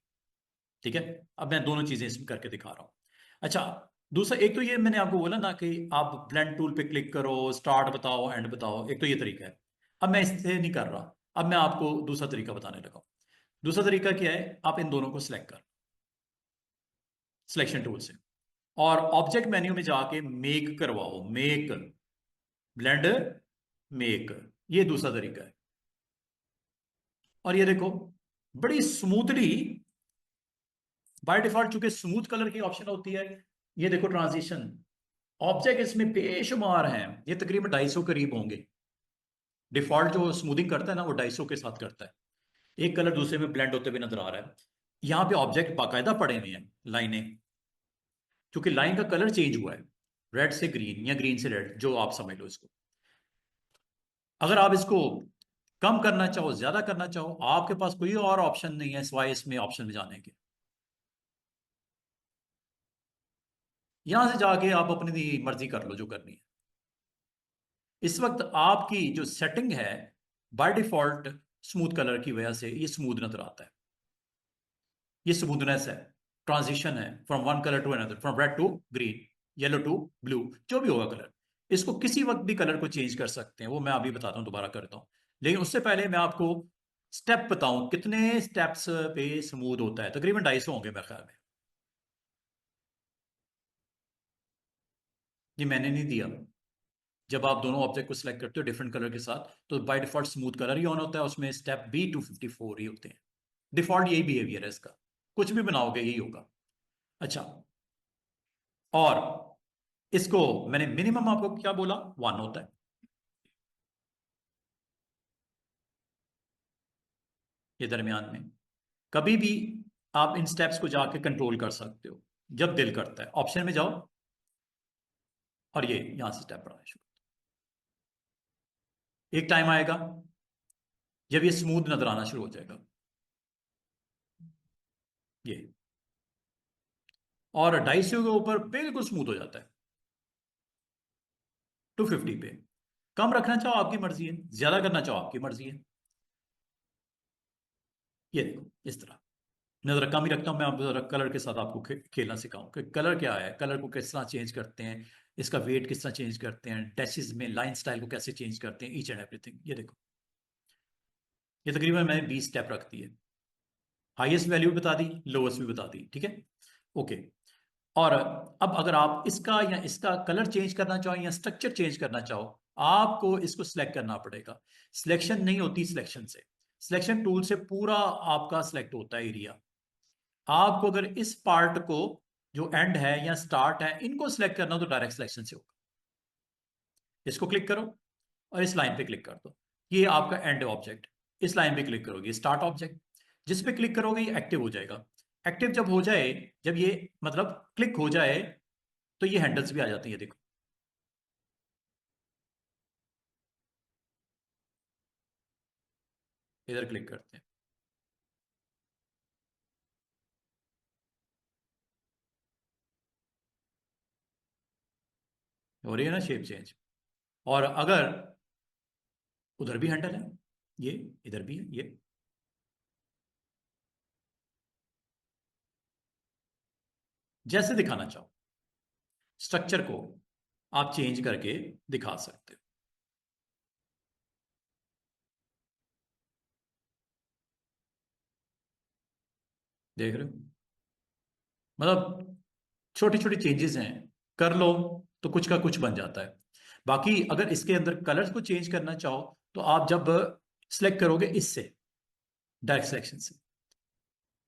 ठीक है। अब मैं दोनों चीजें इसमें करके दिखा रहा हूं। अच्छा दूसरा, एक तो ये मैंने आपको बोला ना कि आप ब्लेंड टूल पे क्लिक करो, स्टार्ट बताओ एंड बताओ, एक तो ये तरीका है। अब मैं इससे नहीं कर रहा, अब मैं आपको दूसरा तरीका बताने लगा हूं। दूसरा तरीका क्या है, आप इन दोनों को सिलेक्ट कर, सिलेक्शन टूल से, और ऑब्जेक्ट मेन्यू में जाके मेक करवाओ, मेक ब्लेंड मेक, ये दूसरा तरीका है। और ये देखो बड़ी स्मूथली बाय डिफॉल्ट, चूंकि स्मूथ कलर की ऑप्शन होती है, ये देखो ट्रांजिशन, ऑब्जेक्ट इसमें बेशुमार हैं, ये तकरीबन 250 करीब होंगे। डिफॉल्ट जो स्मूथिंग करता है ना वो 250 के साथ करता है। एक कलर दूसरे में ब्लेंड होते हुए नजर आ रहा है। यहाँ पे ऑब्जेक्ट बाकायदा पड़े हुए हैं, लाइनें, क्योंकि लाइन का कलर चेंज हुआ है, रेड से ग्रीन या ग्रीन से रेड, जो आप समझ लो इसको। अगर आप इसको कम करना चाहो, ज्यादा करना चाहो, आपके पास कोई और ऑप्शन नहीं है सिवाय इसमें ऑप्शन में जाने के। यहां से जाके आप अपनी मर्जी कर लो जो करनी है। इस वक्त आपकी जो सेटिंग है बाय डिफॉल्ट स्मूथ कलर की वजह से ये स्मूथ नजर आता है, ये स्मूथनेस है। ट्रांजिशन है from one colour to another, from red to green, yellow to blue, जो भी होगा कलर, इसको किसी वक्त भी कलर को चेंज कर सकते हैं, वो मैं अभी बताता हूँ, दोबारा करता हूँ। लेकिन उससे पहले मैं आपको स्टेप बताऊं कितने स्टेप्स पे स्मूथ होता है। तकरीबन 250 होंगे मेरे ख्याल में। ये मैंने नहीं दिया। जब आप दोनों ऑब्जेक्ट को सिलेक्ट करते हो डिफरेंट कलर के साथ, तो by default smooth colour he on होता है, उसमें स्टेप भी 254 ही होते हैं। डिफॉल्ट यही बिहेवियर है इसका, कुछ भी बनाओगे यही होगा। अच्छा, और इसको मैंने मिनिमम आपको क्या बोला, 1 होता है ये दरमियान में। कभी भी आप इन स्टेप्स को जाके कंट्रोल कर सकते हो, जब दिल करता है ऑप्शन में जाओ और ये यहां से स्टेप बढ़ाना शुरू। एक टाइम आएगा जब ये स्मूथ नजर आना शुरू हो जाएगा, ये, और 250 के ऊपर बिल्कुल स्मूथ हो जाता है। 250 पे कम रखना चाहो आपकी मर्जी है, ज्यादा करना चाहो आपकी मर्जी है। ये देखो इस तरह, मैं जरा कम ही रखता हूँ। मैं अब जरा कलर के साथ आपको खेलना सिखाऊं कि कलर क्या है, कलर को किस तरह चेंज करते हैं, इसका वेट किस तरह चेंज करते हैं, डैशेस में लाइन स्टाइल को कैसे चेंज करते हैं, ईच एंड एवरीथिंग। ये देखो, ये तकरीबन मैंने 20 स्टेप रख दिए, हाईएस्ट वैल्यू भी बता दी, लोवेस्ट भी बता दी, ठीक है। ओके, और अब अगर आप इसका या इसका कलर चेंज करना चाहो या स्ट्रक्चर चेंज करना चाहो, आपको इसको सिलेक्ट करना पड़ेगा। सिलेक्शन नहीं होती सिलेक्शन से, सिलेक्शन टूल से पूरा आपका सिलेक्ट होता है एरिया। आपको अगर इस पार्ट को, जो एंड है या स्टार्ट है, इनको सिलेक्ट करना हो तो डायरेक्ट सिलेक्शन से होगा। इसको क्लिक करो और इस लाइन पे क्लिक कर दो, ये आपका एंड ऑब्जेक्ट। इस लाइन पे क्लिक करोगे स्टार्ट ऑब्जेक्ट, जिस पे क्लिक करोगे ये एक्टिव हो जाएगा। एक्टिव जब हो जाए, जब ये मतलब क्लिक हो जाए, तो ये हैंडल्स भी आ जाती है, देखो। इधर क्लिक करते हैं, हो रही है ना शेप चेंज। और अगर उधर भी हैंडल है, ये इधर भी है, ये जैसे दिखाना चाहो स्ट्रक्चर को आप चेंज करके दिखा सकते हो। देख रहे हो, मतलब छोटी छोटी चेंजेस हैं, कर लो तो कुछ का कुछ बन जाता है। बाकी अगर इसके अंदर कलर्स को चेंज करना चाहो, तो आप जब सिलेक्ट करोगे इससे, डायरेक्ट सिलेक्शन से,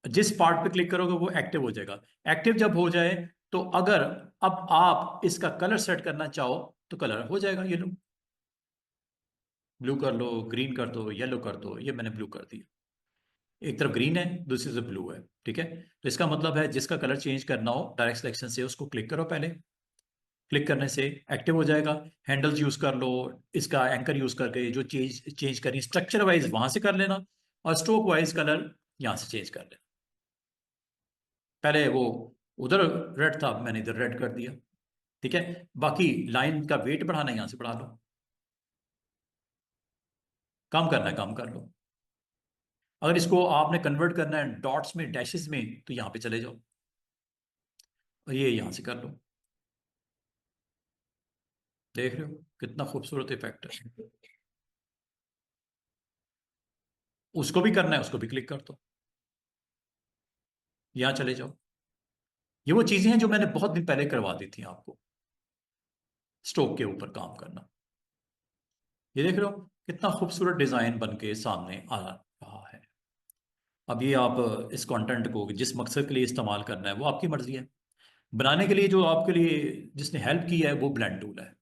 जिस पार्ट पे क्लिक करोगे वो एक्टिव हो जाएगा। एक्टिव जब हो जाए, तो अगर अब आप इसका कलर सेट करना चाहो, तो कलर हो जाएगा। ये लो, ब्लू कर लो, ग्रीन कर दो, येलो कर दो, ये मैंने ब्लू कर दिया। एक तरफ ग्रीन है, दूसरी तरफ ब्लू है, ठीक है। तो इसका मतलब है जिसका कलर चेंज करना हो डायरेक्ट सिलेक्शन से उसको क्लिक करो पहले, क्लिक करने से एक्टिव हो जाएगा। हैंडल्स यूज कर लो, इसका एंकर यूज करके जो चेंज चेंज करनी स्ट्रक्चर वाइज वहां से कर लेना, और स्ट्रोक वाइज कलर यहां से चेंज कर लेना। पहले वो उधर रेड था, मैंने इधर रेड कर दिया, ठीक है। बाकी लाइन का वेट बढ़ाना है, यहां से बढ़ा लो, कम करना है कम कर लो। अगर इसको आपने कन्वर्ट करना है डॉट्स में, डैशेस में, तो यहां पे चले जाओ और ये यहां से कर लो। देख रहे हो कितना खूबसूरत इफेक्ट है। उसको भी करना है, उसको भी क्लिक कर दो, यहां चले जाओ। ये वो चीजें हैं जो मैंने बहुत दिन पहले करवा दी थी आपको, स्ट्रोक के ऊपर काम करना। ये देख रहे हो कितना खूबसूरत डिजाइन बन के सामने आ रहा है। अब ये आप इस कंटेंट को जिस मकसद के लिए इस्तेमाल करना है वो आपकी मर्जी है। बनाने के लिए जो आपके लिए जिसने हेल्प की है वो ब्लेंड टूल है।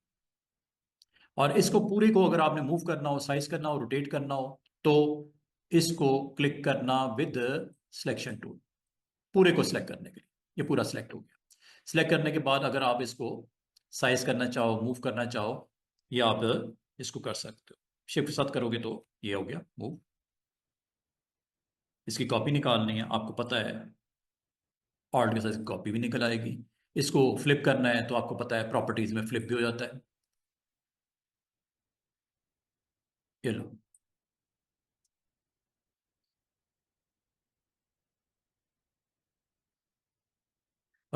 और इसको पूरे को अगर आपने मूव करना हो, साइज करना हो, रोटेट करना हो, तो इसको क्लिक करना विद सिलेक्शन टूल, पूरे को सिलेक्ट करने के लिए। ये पूरा सिलेक्ट हो गया। सिलेक्ट करने के बाद अगर आप इसको साइज करना चाहो, मूव करना चाहो, ये आप इसको कर सकते हो। शिफ्ट साथ करोगे तो ये हो गया मूव। इसकी कॉपी निकालनी है, आपको पता है, ऑल्ट के साथ कॉपी भी निकल आएगी। इसको फ्लिप करना है तो आपको पता है प्रॉपर्टीज में फ्लिप भी हो जाता है। ये लो,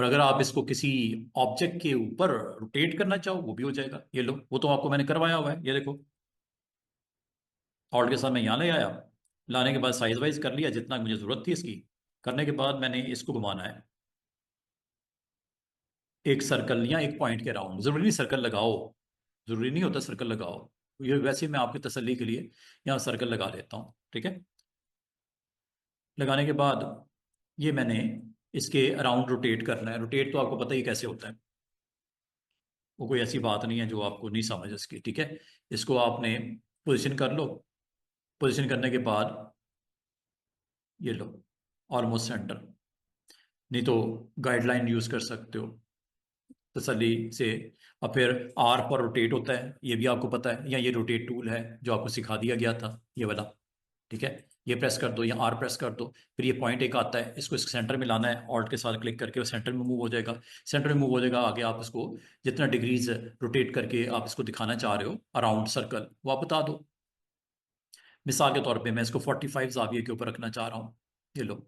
और अगर आप इसको किसी ऑब्जेक्ट के ऊपर रोटेट करना चाहो वो भी हो जाएगा। ये लो, वो तो आपको मैंने करवाया हुआ है, ये देखो। ऑल्ट के साथ मैं यहाँ ले आया, लाने के बाद साइज वाइज कर लिया जितना मुझे ज़रूरत थी इसकी। करने के बाद मैंने इसको घुमाना है एक सर्कल या एक पॉइंट के राउंड। ज़रूरी नहीं सर्कल लगाओ, ज़रूरी नहीं होता सर्कल लगाओ। ये वैसे ही मैं आपकी तसल्ली के लिए यहाँ सर्कल लगा देता हूँ, ठीक है। लगाने के बाद ये मैंने इसके अराउंड रोटेट करना है। रोटेट तो आपको पता ही कैसे होता है, वो कोई ऐसी बात नहीं है जो आपको नहीं समझ इसकी, ठीक है। इसको आपने पोजीशन कर लो। पोजीशन करने के बाद ये लो, ऑलमोस्ट सेंटर। नहीं तो गाइडलाइन यूज कर सकते हो तसल्ली से। और फिर आर पर रोटेट होता है, ये भी आपको पता है, या ये रोटेट टूल है जो आपको सिखा दिया गया था, ये वाला, ठीक है। ये प्रेस कर दो या आर प्रेस कर दो, फिर ये पॉइंट एक आता है, इसको इस सेंटर में लाना है, ऑल्ट के साथ क्लिक करके वो सेंटर में मूव हो जाएगा। सेंटर में मूव हो जाएगा, आगे आप इसको जितना डिग्रीज रोटेट करके आप इसको दिखाना चाह रहे हो अराउंड सर्कल, वो आप बता दो। मिसाल के तौर पे मैं इसको 45 जाविये के ऊपर रखना चाह रहा हूँ, ये लो।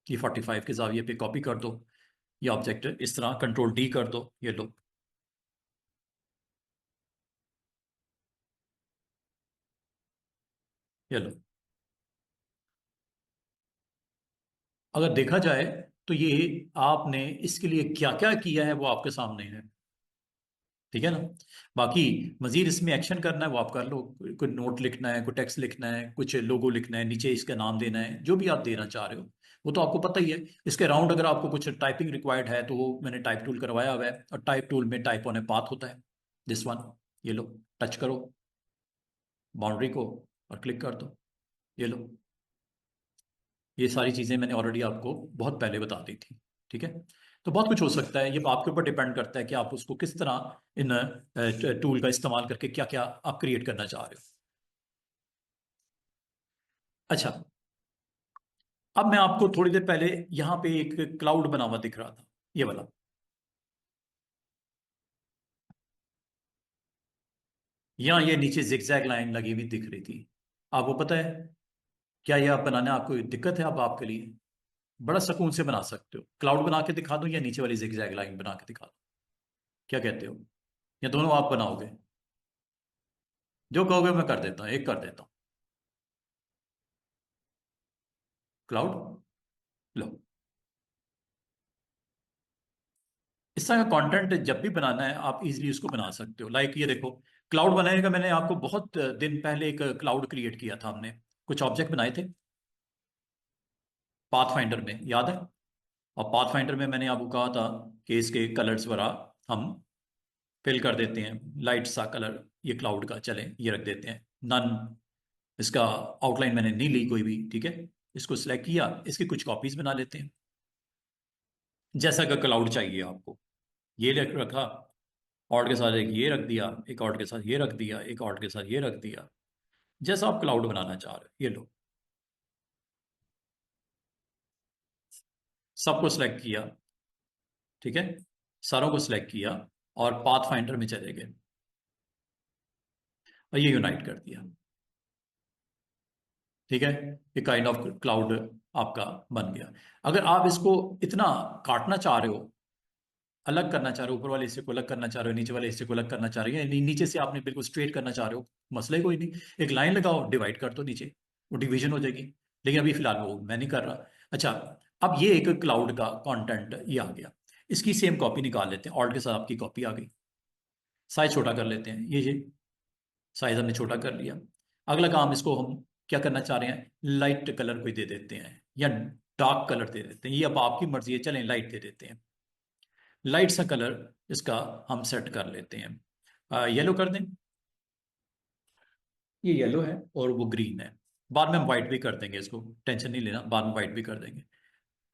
ये 45 के जाविये पे कॉपी कर दो, ये ऑब्जेक्ट इस तरह कंट्रोल डी कर दो, ये लो। ये लो, अगर देखा जाए तो ये आपने इसके लिए क्या क्या किया है वो आपके सामने है, ठीक है ना। बाकी मजीद इसमें एक्शन करना है वो आप कर लो। कोई नोट लिखना है, कोई टेक्स्ट लिखना है, कुछ लोगो लिखना है, नीचे इसका नाम देना है, जो भी आप देना चाह रहे हो वो तो आपको पता ही है। इसके अराउंड अगर आपको कुछ टाइपिंग रिक्वायर्ड है तो वो मैंने टाइप टूल करवाया हुआ है, और टाइप टूल में टाइप ऑन ए पाथ होता है, दिस वन। ये लो, टच करो बाउंड्री को और क्लिक कर दो, ये लो। ये सारी चीज़ें मैंने ऑलरेडी आपको बहुत पहले बता दी थी, ठीक है। तो बहुत कुछ हो सकता है, ये आपके ऊपर डिपेंड करता है कि आप उसको किस तरह इन टूल का इस्तेमाल करके क्या क्या आप क्रिएट करना चाह रहे हो। अच्छा, अब मैं आपको थोड़ी देर पहले यहाँ पे एक क्लाउड बना हुआ दिख रहा था, ये वाला। यहाँ ये नीचे जिगजैग लाइन लगी हुई दिख रही थी, आपको पता है क्या ये आप बनाने आपको दिक्कत है? अब आपके लिए बड़ा सुकून से बना सकते हो। क्लाउड बना के दिखा दूं या नीचे वाली जिगजैग लाइन बना के दिखा दूं, क्या कहते हो? या दोनों आप बनाओगे? जो कहोगे मैं कर देता हूँ, एक कर देता हूँ। क्लाउड लो। इस तरह का कंटेंट जब भी बनाना है आप इजीली उसको बना सकते हो। लाइक ये देखो, क्लाउड बनाने का मैंने आपको बहुत दिन पहले एक क्लाउड क्रिएट किया था हमने, कुछ ऑब्जेक्ट बनाए थे पाथ फाइंडर में, याद है? और पाथ फाइंडर में मैंने आपको कहा था कि इसके कलर्स वगैरह हम फिल कर देते हैं, लाइट सा कलर ये क्लाउड का चले ये रख देते हैं, नन। इसका आउटलाइन मैंने नहीं ली कोई भी, ठीक है। इसको सिलेक्ट किया, इसकी कुछ कॉपीज बना लेते हैं जैसा का क्लाउड चाहिए आपको। ये रखा, ऑर्ड के साथ एक ये रख दिया, एक ऑर्ड के साथ ये रख दिया, एक ऑर्ड के साथ ये रख दिया, जैसा आप क्लाउड बनाना चाह रहे हो, ये लो। सबको सिलेक्ट किया, ठीक है, सारों को सिलेक्ट किया और पाथ फाइंडर में चले गए और ये यूनाइट कर दिया, ठीक है। ये काइंड ऑफ क्लाउड आपका बन गया। अगर आप इसको इतना काटना चाह रहे हो, अलग करना चाह रहे हो, ऊपर वाले हिस्से को अलग करना चाह रहे हो, नीचे वाले हिस्से को अलग करना चाह रहे हो, या नीचे से आपने बिल्कुल स्ट्रेट करना चाह रहे हो, मसला ही कोई नहीं। एक लाइन लगाओ, डिवाइड कर दो नीचे, वो डिवीजन हो जाएगी। लेकिन अभी फिलहाल वो मैं नहीं कर रहा। अच्छा, अब ये एक क्लाउड का कंटेंट ये आ गया। इसकी सेम कॉपी निकाल लेते हैं, ऑल्ट के साथ आपकी कॉपी आ गई। साइज छोटा कर लेते हैं, ये साइज हमने छोटा कर लिया। अगला काम, इसको हम क्या करना चाह रहे हैं, लाइट कलर कोई दे देते हैं या डार्क कलर दे देते हैं, ये अब आपकी मर्जी है, चलें लाइट दे देते हैं। लाइट सा कलर इसका हम सेट कर लेते हैं, येलो कर दें। ये येलो है और वो ग्रीन है। बाद में हम वाइट भी कर देंगे, इसको टेंशन नहीं लेना, बाद में वाइट भी कर देंगे।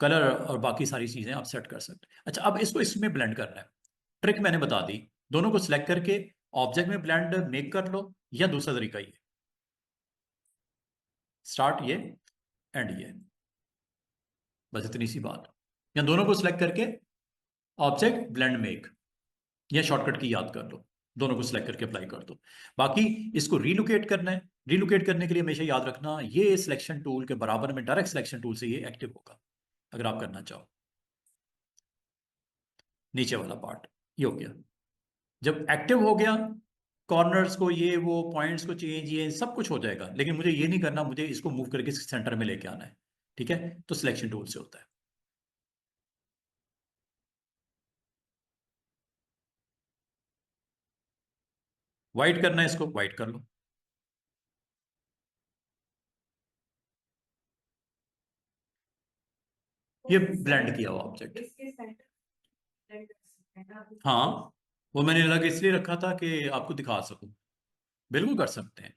कलर और बाकी सारी चीजें आप सेट कर सकते हैं। अच्छा, अब इसको इसमें ब्लेंड करना है। ट्रिक मैंने बता दी, दोनों को सिलेक्ट करके ऑब्जेक्ट में ब्लेंड मेक कर लो, या दूसरा तरीका ये, स्टार्ट ये, एंड ये, बस इतनी सी बात। या दोनों को सिलेक्ट करके ऑब्जेक्ट ब्लेंड मेक, या शॉर्टकट की याद कर लो, दोनों को सिलेक्ट करके अप्लाई कर दो। बाकी इसको रीलोकेट करना है। रीलोकेट करने के लिए हमेशा याद रखना, ये सिलेक्शन टूल के बराबर में डायरेक्ट सिलेक्शन टूल से ये एक्टिव होगा अगर आप करना चाहो। नीचे वाला पार्ट ये हो गया। जब एक्टिव हो गया, कॉर्नर्स को ये वो पॉइंट्स को चेंज ये सब कुछ हो जाएगा, लेकिन मुझे ये नहीं करना, मुझे इसको मूव करके सेंटर में लेके आना है। ठीक है, तो सिलेक्शन टूल से होता है। वाइट करना है इसको, वाइट कर लो। ये ब्लेंड किया हुआ ऑब्जेक्ट। हाँ, वो मैंने अलग इसलिए रखा था कि आपको दिखा सकूं। बिल्कुल कर सकते हैं।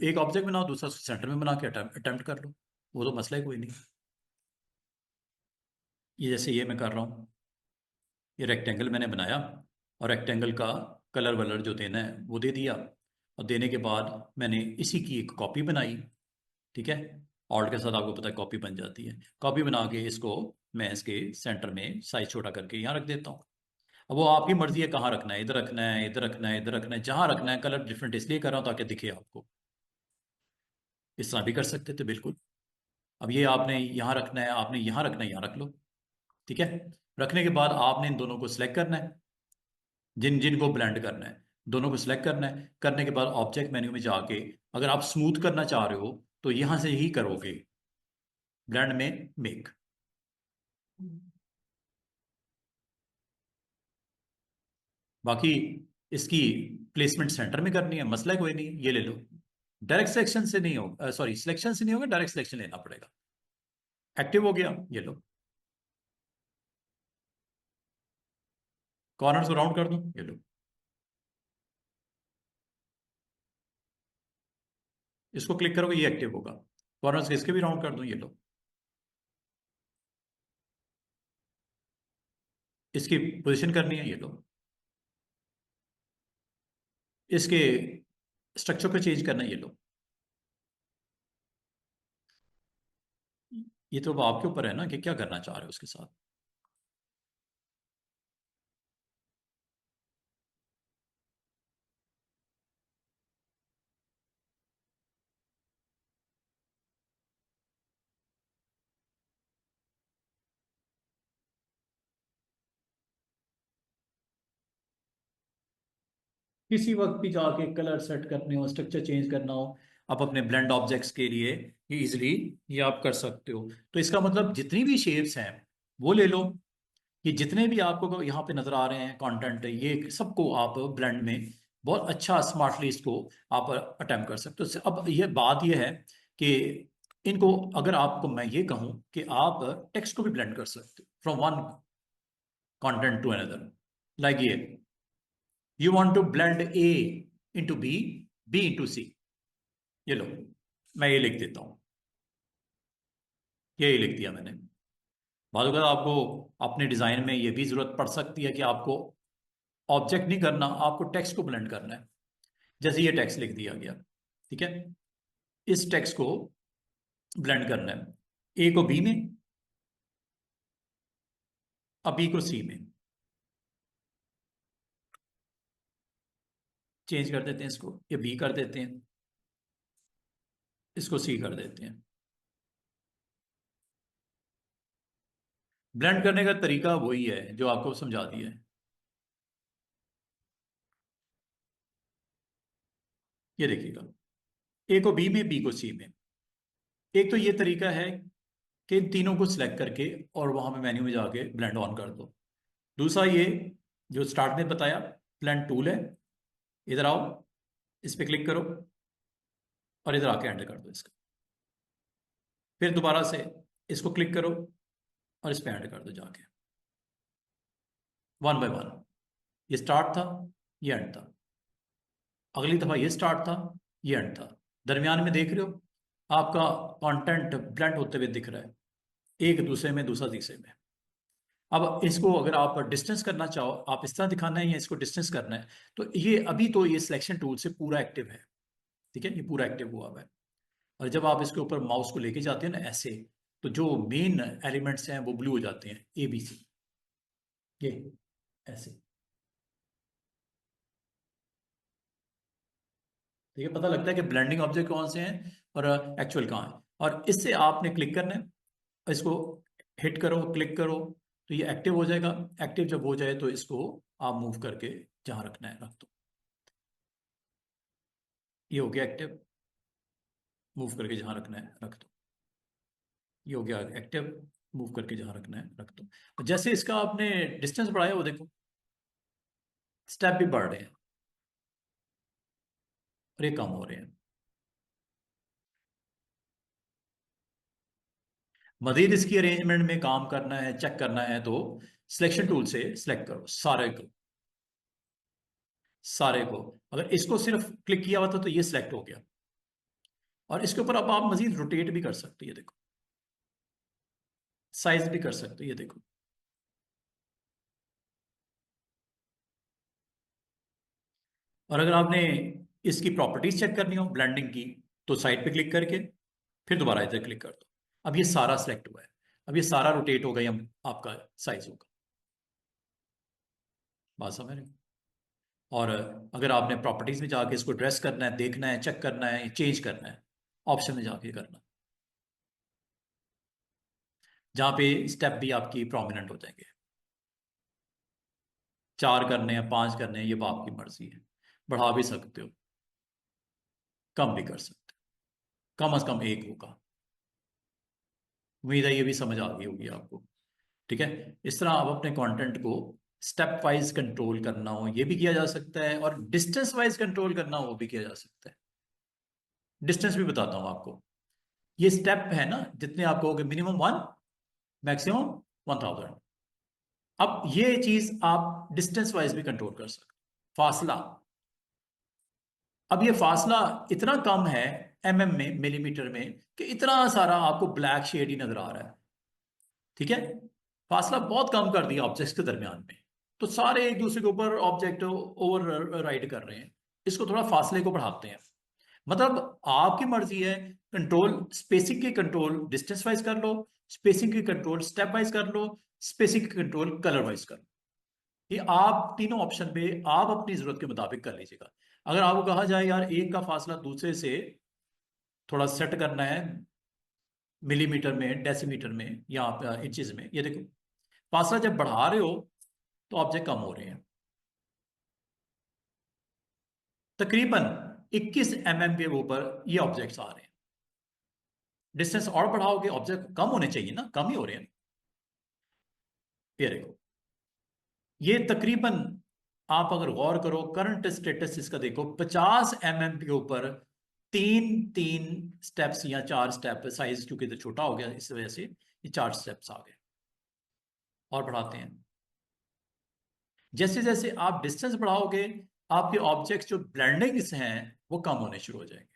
एक ऑब्जेक्ट बनाओ, दूसरा सेंटर में बना के अटेम्प्ट कर लो, वो तो मसला ही कोई नहीं। ये जैसे ये मैं कर रहा हूँ, ये रेक्टेंगल मैंने बनाया, और रेक्टेंगल का कलर वलर जो देना है वो दे दिया, और देने के बाद मैंने इसी की एक कॉपी बनाई। ठीक है, ऑल्ट के साथ आपको पता है कॉपी बन जाती है। कॉपी बना के इसको मैं इसके सेंटर में साइज छोटा करके यहाँ रख देता हूँ। अब वो आपकी मर्जी है कहाँ रखना है, इधर रखना है, इधर रखना है, इधर रखना है, जहाँ रखना है। कलर डिफरेंट इसलिए कर रहा हूँ ताकि दिखे आपको। इस तरह भी कर सकते थे बिल्कुल। अब ये आपने यहाँ रखना है, आपने यहाँ रखना है, यहाँ रख लो। ठीक है, रखने के बाद आपने इन दोनों को सिलेक्ट करना है, जिन जिन को ब्लेंड करना है, दोनों को सिलेक्ट करना है। करने के बाद ऑब्जेक्ट मेन्यू में जाके अगर आप स्मूथ करना चाह रहे हो तो यहाँ से ही करोगे, ब्लेंड में मेक। बाकी इसकी प्लेसमेंट सेंटर में करनी है, मसला कोई नहीं, ये ले लो। डायरेक्ट सिलेक्शन से नहीं होगा, सॉरी सिलेक्शन से नहीं होगा, डायरेक्ट सिलेक्शन लेना पड़ेगा। एक्टिव हो गया, ये लो। कॉर्नर्स को राउंड कर दूं, ये लो। इसको क्लिक करोगे ये एक्टिव होगा। कॉर्नर्स के इसके भी राउंड कर दूं, ये लो। इसकी पोजीशन करनी है, ये लो। इसके स्ट्रक्चर को चेंज करना है, ये लो। ये तो अब आपके ऊपर है ना कि क्या करना चाह रहे हो उसके साथ। किसी वक्त भी जाके कलर सेट करने हो, स्ट्रक्चर चेंज करना हो, आप अपने ब्लेंड ऑब्जेक्ट्स के लिए ये इजिली ये आप कर सकते हो। तो इसका मतलब जितनी भी शेप्स हैं वो ले लो। ये जितने भी आपको यहाँ पे नजर आ रहे हैं कंटेंट, ये सबको आप ब्लेंड में बहुत अच्छा स्मार्टली इसको आप अटेम्प्ट कर सकते हो। अब ये बात ये है कि इनको अगर आपको मैं ये कहूँ कि आप टेक्स्ट को भी ब्लेंड कर सकते हो from one content to another, like ये you want to blend A into B, B into C. ये लो, मैं ये लिख देता हूँ, ये लिख दिया मैंने। बाद अगर आपको अपने डिजाइन में ये भी जरूरत पड़ सकती है कि आपको ऑब्जेक्ट नहीं करना, आपको टेक्स्ट को ब्लेंड करना है। जैसे ये टेक्स्ट लिख दिया गया, ठीक है, इस टेक्स्ट को ब्लेंड करना है, ए को बी में, अब बी को सी में। चेंज कर देते हैं इसको, ये बी कर देते हैं, इसको सी कर देते हैं। ब्लेंड करने का तरीका वही है जो आपको समझा दिया है। ये देखिएगा, ए को बी में, बी को सी में। एक तो ये तरीका है कि इन तीनों को सिलेक्ट करके और वहां पे मेन्यू में जाके ब्लेंड ऑन कर दो। दूसरा ये जो स्टार्ट में बताया, ब्लेंड टूल है, इधर आओ, इस पे क्लिक करो और इधर आके एंटर कर दो इसका। फिर दोबारा से इसको क्लिक करो और इस पे एंटर कर दो जाके, वन बाय वन। ये स्टार्ट था, ये एंड था। अगली दफा ये स्टार्ट था, ये एंड था। दरमियान में देख रहे हो आपका कंटेंट ब्लेंड होते हुए दिख रहा है, एक दूसरे में, दूसरा तीसरे में। अब इसको अगर आप डिस्टेंस करना चाहो, आप इस तरह दिखाना है या इसको डिस्टेंस करना है, तो ये अभी तो ये सिलेक्शन टूल से पूरा एक्टिव है। ठीक है, ये पूरा एक्टिव हुआ हुआ है। और जब आप इसके ऊपर माउस को लेके जाते हैं ना ऐसे, तो जो मेन एलिमेंट्स हैं वो ब्लू हो जाते हैं, ए बी सी, ये ऐसे। तो ये पता लगता है कि ब्लेंडिंग ऑब्जेक्ट कौन से हैं और एक्चुअल कहाँ है। और इससे आपने क्लिक करना है, इसको हिट करो, क्लिक करो, तो ये एक्टिव हो जाएगा। एक्टिव जब हो जाए तो इसको आप मूव करके जहां रखना है रख दो। ये हो गया एक्टिव, मूव करके जहां रखना है रख दो। ये हो गया एक्टिव, मूव करके जहां रखना है रख दो। और जैसे इसका आपने डिस्टेंस बढ़ाया वो देखो स्टेप भी बढ़ रहे हैं और ये कम हो रहे हैं। मजीद इसकी अरेंजमेंट में काम करना है, चेक करना है, तो सिलेक्शन टूल से सिलेक्ट करो सारे को। सारे को अगर इसको सिर्फ क्लिक किया हुआ था तो ये सिलेक्ट हो गया। और इसके ऊपर अब आप मजीद रोटेट भी कर सकते हो, ये देखो साइज भी कर सकते हो, ये देखो। और अगर आपने इसकी प्रॉपर्टीज चेक करनी हो ब्लेंडिंग की, तो साइड पे क्लिक करके फिर दोबारा इधर क्लिक कर दो। अब ये सारा सिलेक्ट हुआ है, अब ये सारा रोटेट हो गया, आपका साइज होगा। बात समझ रहे हो? और अगर आपने प्रॉपर्टीज में जाके इसको ड्रेस करना है, देखना है, चेक करना है, चेंज करना है, ऑप्शन में जाके करना, जहां पे स्टेप भी आपकी प्रोमिनेंट हो जाएंगे। 4 करने हैं, 5 करने हैं, ये बाप की मर्जी है। बढ़ा भी सकते हो, कम भी कर सकते हो, कम से कम एक होगा। उम्मीद है ये भी समझ आ गई होगी आपको। ठीक है। इस तरह आप अपने कंटेंट को स्टेप वाइज कंट्रोल करना हो ये भी किया जा सकता है, और डिस्टेंस वाइज कंट्रोल करना हो वो भी किया जा सकता है। डिस्टेंस भी बताता हूं आपको। ये स्टेप है ना, जितने आप कहोगे मिनिमम 1, मैक्सिमम 1000। अब ये चीज आप डिस्टेंस वाइज भी कंट्रोल कर सकते हो। फासला, अब ये फासला इतना कम है एमएम में, मिलीमीटर में, कि इतना सारा आपको ब्लैक शेड ही नजर आ रहा है। ठीक है। फासला बहुत कम कर दिया ऑब्जेक्ट्स के दरमियान में, तो सारे एक दूसरे के ऊपर ऑब्जेक्ट ओवर राइड कर रहे हैं। इसको थोड़ा फासले को बढ़ाते हैं। मतलब आपकी मर्जी है। कंट्रोल स्पेसिंग की कंट्रोल डिस्टेंस वाइज कर लो, स्पेसिंग की कंट्रोल स्टेप वाइज कर लो, स्पेसिंग की कंट्रोल कलर वाइज कर लो। ये आप तीनों ऑप्शन पे आप अपनी जरूरत के मुताबिक कर लीजिएगा। अगर आपको कहा जाए यार एक का फासला दूसरे से थोड़ा सेट करना है, मिलीमीटर में, डेसीमीटर में, या इंचेस में, ये देखो फासला जब बढ़ा रहे हो तो ऑब्जेक्ट कम हो रहे हैं। तकरीबन 21 एमएम के ऊपर ये ऑब्जेक्ट्स आ रहे हैं। डिस्टेंस और बढ़ाओगे ऑब्जेक्ट कम होने चाहिए ना, कम ही हो रहे हैं। ये देखो, ये तकरीबन, आप अगर गौर करो करंट स्टेटस इसका देखो 50 एमएम के ऊपर 3 3 स्टेप्स या 4 स्टेप, साइज क्योंकि तो छोटा हो गया इस वजह से ये 4 स्टेप्स आ गए। और बढ़ाते हैं। जैसे जैसे आप डिस्टेंस बढ़ाओगे आपके ऑब्जेक्ट्स जो ब्लेंडिंग्स हैं वो कम होने शुरू हो जाएंगे।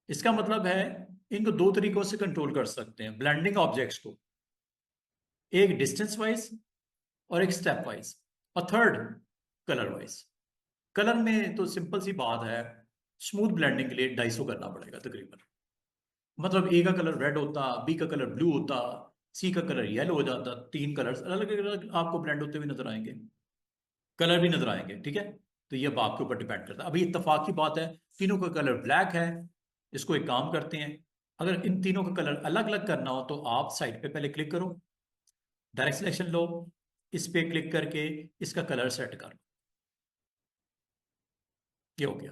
इसका मतलब है इनको दो तरीकों से कंट्रोल कर सकते हैं ब्लेंडिंग ऑब्जेक्ट्स को, एक डिस्टेंस वाइज और एक स्टेप वाइज, और थर्ड कलर वाइज। कलर में तो सिंपल सी बात है, स्मूथ ब्लेंडिंग के लिए 250 करना पड़ेगा तकरीबन। मतलब ए का कलर रेड होता, बी का कलर ब्लू होता, सी का कलर येलो हो जाता, 3 कलर्स अलग अलग आपको ब्लेंड होते हुए नजर आएंगे, कलर भी नजर आएंगे। ठीक है। तो ये अब आपके ऊपर डिपेंड करता है। अभी इत्तेफाक की बात है तीनों का कलर ब्लैक है। इसको एक काम करते हैं, अगर इन तीनों का कलर अलग अलग करना हो तो आप साइड पे पहले क्लिक करो, डायरेक्ट सिलेक्शन लो, इस पे क्लिक करके इसका कलर सेट कर लो। ये हो गया।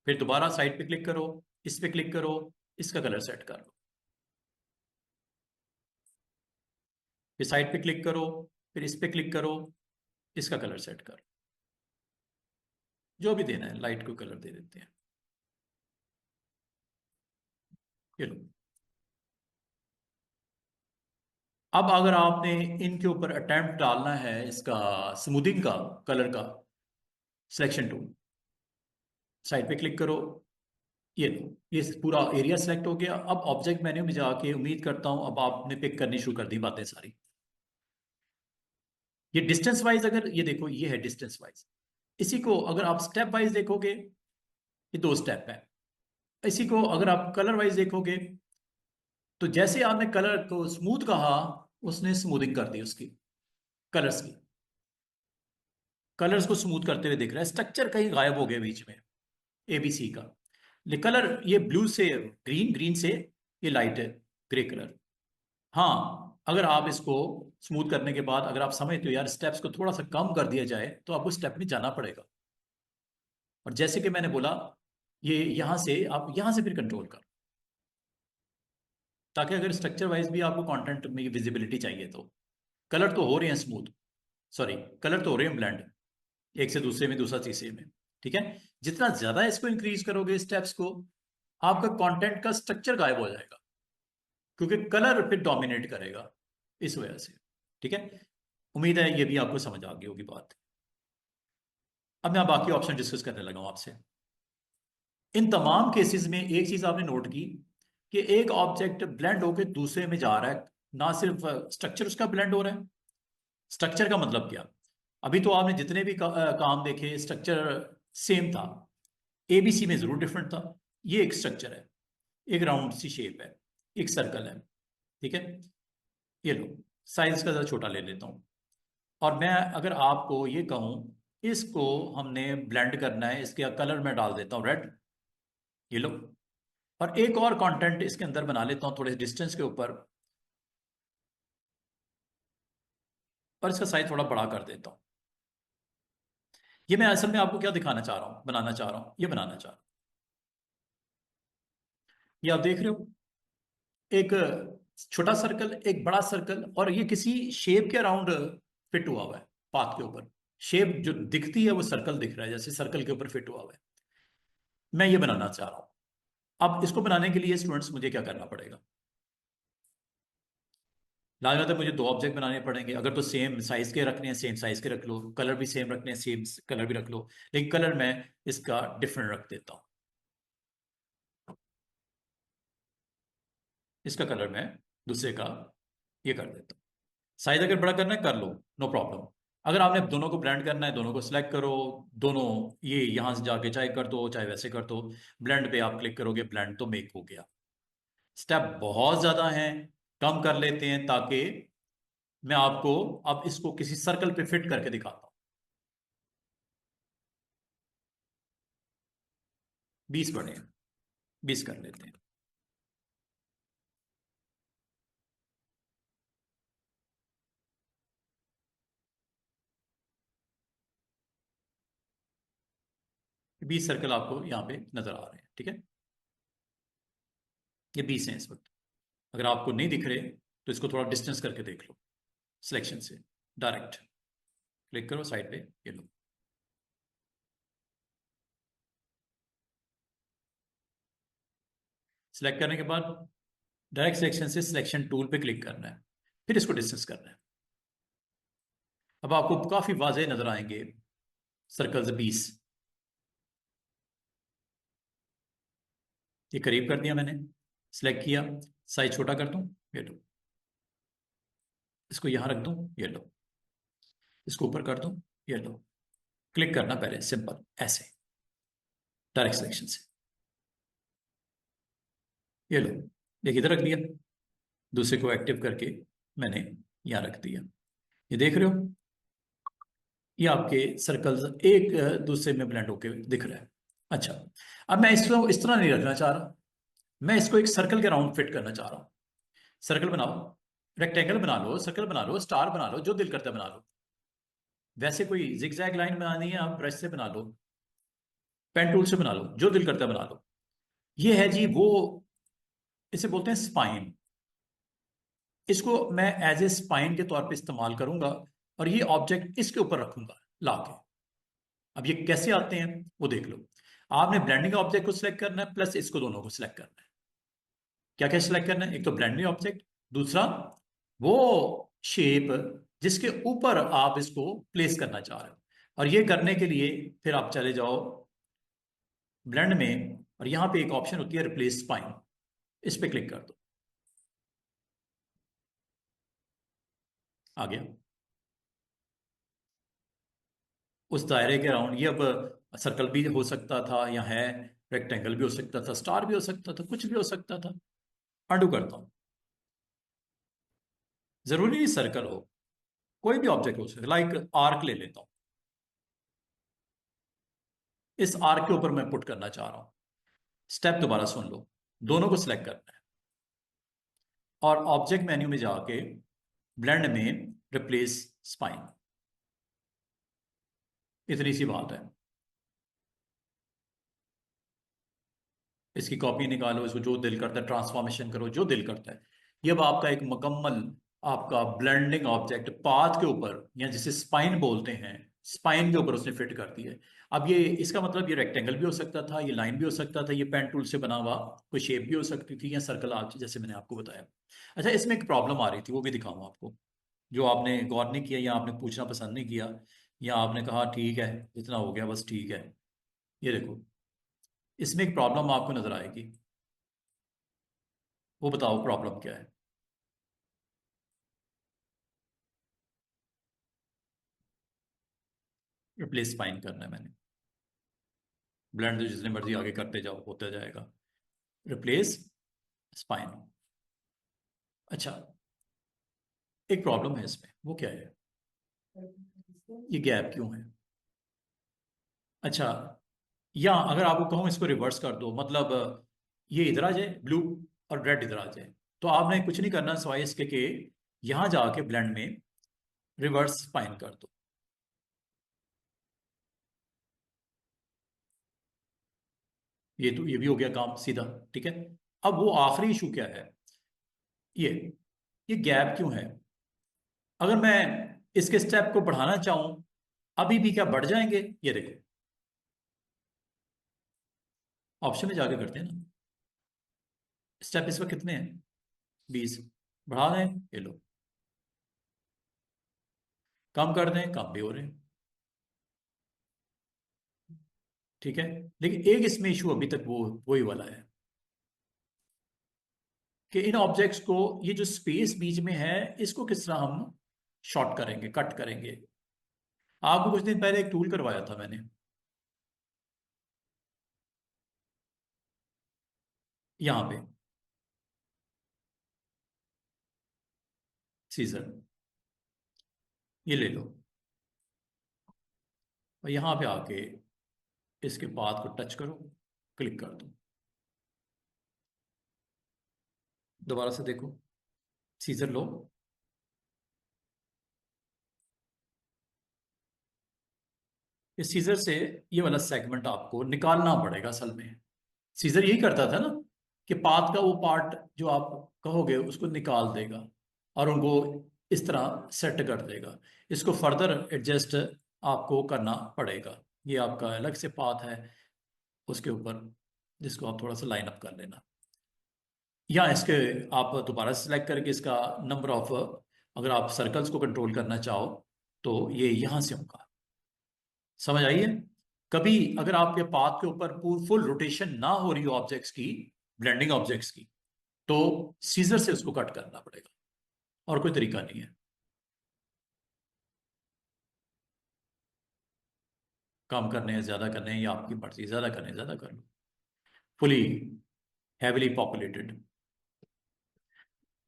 फिर दोबारा साइड पे क्लिक करो, इस पे क्लिक करो, इसका कलर सेट कर लो। फिर साइड पे क्लिक करो, फिर इस पे क्लिक करो, इसका कलर सेट कर लो। जो भी देना है लाइट को कलर दे देते हैं। ये लो। अब अगर आपने इनके ऊपर अटेम्प्ट डालना है इसका स्मूथिंग का, कलर का, सिलेक्शन टूल, साइड पे क्लिक करो, ये लो, ये पूरा एरिया सेलेक्ट हो गया। अब ऑब्जेक्ट मेन्यू में जाके उम्मीद करता हूं अब आपने पिक करनी शुरू कर दी बातें सारी। ये डिस्टेंस वाइज, अगर ये देखो ये है डिस्टेंस वाइज। इसी को अगर आप स्टेप वाइज देखोगे ये 2 स्टेप है। इसी को अगर आप कलर वाइज देखोगे तो जैसे आपने कलर को स्मूथ कहा उसने स्मूथिंग कर दी उसकी, कलर्स की। कलर्स को स्मूथ करते हुए दिख रहा है, स्ट्रक्चर कहीं गायब हो गया बीच में एबीसी का। कलर ये ब्लू से ग्रीन, ग्रीन से ये लाइट है ग्रे कलर। हाँ, अगर आप इसको स्मूथ करने के बाद अगर आप समझते हो यार स्टेप्स को थोड़ा सा कम कर दिया जाए तो आपको स्टेप में जाना पड़ेगा। और जैसे कि मैंने बोला, ये यहां से आप यहां से फिर कंट्रोल कर, ताकि अगर स्ट्रक्चर वाइज भी आपको कंटेंट में विजिबिलिटी चाहिए तो कलर तो हो रहे हैं स्मूथ, सॉरी कलर तो हो रहे हैं ब्लेंड, एक से दूसरे में दूसरा तीसरे में। ठीक है, जितना ज्यादा इसको इंक्रीज करोगे स्टेप्स को, आपका कंटेंट का स्ट्रक्चर गायब हो जाएगा, क्योंकि कलर फिर डोमिनेट करेगा इस वजह से। ठीक है, उम्मीद है ये भी आपको समझ आ गई होगी बात। अब मैं बाकी ऑप्शन डिस्कस करने लगा हूं आपसे। इन तमाम केसेस में एक चीज आपने नोट की कि एक ऑब्जेक्ट ब्लेंड होकर दूसरे में जा रहा है, ना सिर्फ स्ट्रक्चर उसका ब्लेंड हो रहा है। स्ट्रक्चर का मतलब क्या? अभी तो आपने जितने भी काम देखे स्ट्रक्चर सेम था, एबीसी में जरूर डिफरेंट था। ये एक स्ट्रक्चर है, एक राउंड सी शेप है, एक सर्कल है। ठीक है, ये लो, साइज का ज़रा छोटा ले लेता हूँ। और मैं अगर आपको ये कहूँ इसको हमने ब्लेंड करना है, इसके कलर में डाल देता हूँ रेड, ये लो। और एक और कंटेंट इसके अंदर बना लेता हूँ थोड़े डिस्टेंस के ऊपर, और इसका साइज थोड़ा बड़ा कर देता हूँ। ये मैं असल में आपको क्या दिखाना चाह रहा हूँ, बनाना चाह रहा हूँ, ये बनाना चाह रहा हूँ। ये आप देख रहे हो, एक छोटा सर्कल, एक बड़ा सर्कल, और ये किसी शेप के अराउंड फिट हुआ हुआ है, पाथ के ऊपर। शेप जो दिखती है वो सर्कल दिख रहा है, जैसे सर्कल के ऊपर फिट हुआ हुआ है। मैं ये बनाना चाह रहा हूं। अब इसको बनाने के लिए स्टूडेंट्स मुझे क्या करना पड़ेगा? लाजमत है मुझे दो ऑब्जेक्ट बनाने पड़ेंगे। अगर तो सेम साइज के रखने हैं सेम साइज के रख लो, कलर भी सेम रखने हैं सेम कलर भी रख लो, लेकिन कलर मैं इसका डिफरेंट रख देता हूं। इसका कलर मैं दूसरे का ये कर देता हूं। साइज अगर बड़ा करना है कर लो, नो प्रॉब्लम। अगर आपने दोनों को ब्लेंड करना है दोनों को सिलेक्ट करो, दोनों ये यहां से जाके चाहे कर दो चाहे वैसे कर दो, ब्लेंड पे आप क्लिक करोगे ब्लेंड तो मेक हो गया। स्टेप बहुत ज्यादा हैं, कम कर लेते हैं ताकि मैं आपको अब इसको किसी सर्कल पे फिट करके दिखाता हूं। 20 बने हैं, 20 कर लेते हैं। 20 सर्कल आपको यहाँ पे नजर आ रहे हैं। ठीक है, ये 20 हैं इस वक्त। अगर आपको नहीं दिख रहे तो इसको थोड़ा डिस्टेंस करके देख लो, सिलेक्शन से डायरेक्ट क्लिक करो साइड पे, ये लो। सिलेक्ट करने के बाद डायरेक्ट सिलेक्शन से सिलेक्शन टूल पे क्लिक करना है, फिर इसको डिस्टेंस करना है। अब आपको काफी वाजे नजर आएंगे सर्कल्स 20। ये करीब कर दिया मैंने, सिलेक्ट किया, साइज छोटा कर दूं, ये लो। इसको यहां रख दूं, ये लो। इसको ऊपर कर दूं, ये लो। क्लिक करना पहले सिंपल ऐसे डायरेक्ट सिलेक्शन से, ये लो। देखिए इधर रख दिया, दूसरे को एक्टिव करके मैंने यहां रख दिया। ये देख रहे हो, ये आपके सर्कल्स एक दूसरे में ब्लेंड होके दिख रहा है। अच्छा, अब मैं इसको इस तरह नहीं रखना चाह रहा, मैं इसको एक सर्कल के राउंड फिट करना चाह रहा हूं। सर्कल बनाओ, रेक्टेंगल बना लो, सर्कल बना लो, स्टार बना लो, जो दिल करता है बना लो। वैसे कोई जिगजैग लाइन बनानी है आप ब्रश से बना लो, पेन टूल से बना लो, जो दिल करता है बना लो। ये है जी वो, इसे बोलते हैं स्पाइन। इसको मैं एज ए स्पाइन के तौर पे इस्तेमाल करूंगा, और ये ऑब्जेक्ट इसके ऊपर रखूंगा लाके। अब ये कैसे आते हैं वो देख लो। आपने ब्लेंडिंग ऑब्जेक्ट को सिलेक्ट करना है प्लस इसको दोनों को सिलेक्ट करना है। क्या क्या सिलेक्ट करना है? एक तो ब्लेंडिंग ऑब्जेक्ट, दूसरा वो शेप जिसके ऊपर आप इसको प्लेस करना चाह रहे हो। और ये करने के लिए फिर आप चले जाओ ब्लेंड में, और यहां पे एक ऑप्शन होती है रिप्लेस स्पाइन, इस पे क्लिक कर दो, आ गया उस दायरे के अराउंड। ये अब सर्कल भी हो सकता था या है, रेक्टेंगल भी हो सकता था, स्टार भी हो सकता था, कुछ भी हो सकता था। अंडू करता हूं, जरूरी नहीं सर्कल हो, कोई भी ऑब्जेक्ट हो सकता है। लाइक आर्क ले लेता हूं, इस आर्क के ऊपर मैं पुट करना चाह रहा हूं। स्टेप दोबारा सुन लो, दोनों को सिलेक्ट करना है, और ऑब्जेक्ट मेन्यू में जाके ब्लेंड में रिप्लेस स्पाइन, इतनी सी बात है। इसकी कॉपी निकालो, इसको जो दिल करता है ट्रांसफॉर्मेशन करो, जो दिल करता है। ये अब आपका एक मुकम्मल आपका ब्लेंडिंग ऑब्जेक्ट पाथ के ऊपर, या जिसे स्पाइन बोलते हैं, स्पाइन के ऊपर उसने फिट कर दी है। अब ये इसका मतलब ये रेक्टेंगल भी हो सकता था, ये लाइन भी हो सकता था, ये पेन टूल से बना हुआ कोई शेप भी हो सकती थी, या सर्कल आर्च जैसे मैंने आपको बताया। अच्छा, इसमें एक प्रॉब्लम आ रही थी, वो भी दिखाऊंगा आपको, जो आपने गौर नहीं किया या आपने पूछना पसंद नहीं किया, या आपने कहा ठीक है जितना हो गया बस ठीक है। ये देखो, इसमें एक प्रॉब्लम आपको नजर आएगी। वो बताओ प्रॉब्लम क्या है। रिप्लेस स्पाइन करना है मैंने। ब्लेंड तो जितने मर्जी आगे करते जाओ होता जाएगा। Replace spine. अच्छा, एक प्रॉब्लम है इसमें, वो क्या है? ये गैप क्यों है? अच्छा, या अगर आपको कहूँ इसको रिवर्स कर दो, मतलब ये इधर आ जाए ब्लू और रेड इधर आ जाए, तो आपने कुछ नहीं करना सिवाय इसके कि यहां जाके ब्लेंड में रिवर्स स्पाइन कर दो। ये तो ये भी हो गया काम सीधा। ठीक है, अब वो आखिरी इशू क्या है? ये ये गैप क्यों है? अगर मैं इसके स्टेप को बढ़ाना चाहूं, अभी भी क्या बढ़ जाएंगे? ये देखो, ऑप्शन में जाके करते हैं ना। स्टेप इस वक्त कितने हैं? 20। बढ़ा दें, ये लो। कम कर दें, कम भी हो रहे हैं। ठीक है, लेकिन एक इसमें इशू अभी तक वो वही वाला है कि इन ऑब्जेक्ट्स को, ये जो स्पेस बीच में है, इसको किस तरह हम शॉर्ट करेंगे, कट करेंगे। आपको कुछ दिन पहले एक टूल करवाया था मैंने, यहाँ पे सीजर, ये ले लो, और यहाँ पे आके इसके पाथ को टच करो, क्लिक कर दो, दोबारा से देखो, सीजर लो। इस सीजर से ये वाला सेगमेंट आपको निकालना पड़ेगा असल में। सीजर यही करता था ना, कि पाथ का वो पार्ट जो आप कहोगे उसको निकाल देगा और उनको इस तरह सेट कर देगा। इसको फर्दर एडजस्ट आपको करना पड़ेगा। ये आपका अलग से पाथ है उसके ऊपर, जिसको आप थोड़ा सा लाइन अप कर लेना, या इसके आप दोबारा सेलेक्ट करके इसका नंबर ऑफ, अगर आप सर्कल्स को कंट्रोल करना चाहो तो ये यहां से होगा। समझ आई है? कभी अगर आपके पाथ के ऊपर फुल रोटेशन ना हो रही हो ऑब्जेक्ट्स की, ब्लेंडिंग ऑब्जेक्ट्स की, तो सीजर से उसको कट करना पड़ेगा, और कोई तरीका नहीं है। कम करने हैं, ज्यादा करने हैं, ये आपकी मर्जी, ज्यादा करने हैं, ज्यादा कर लो। फुली हैविली पॉपुलेटेड,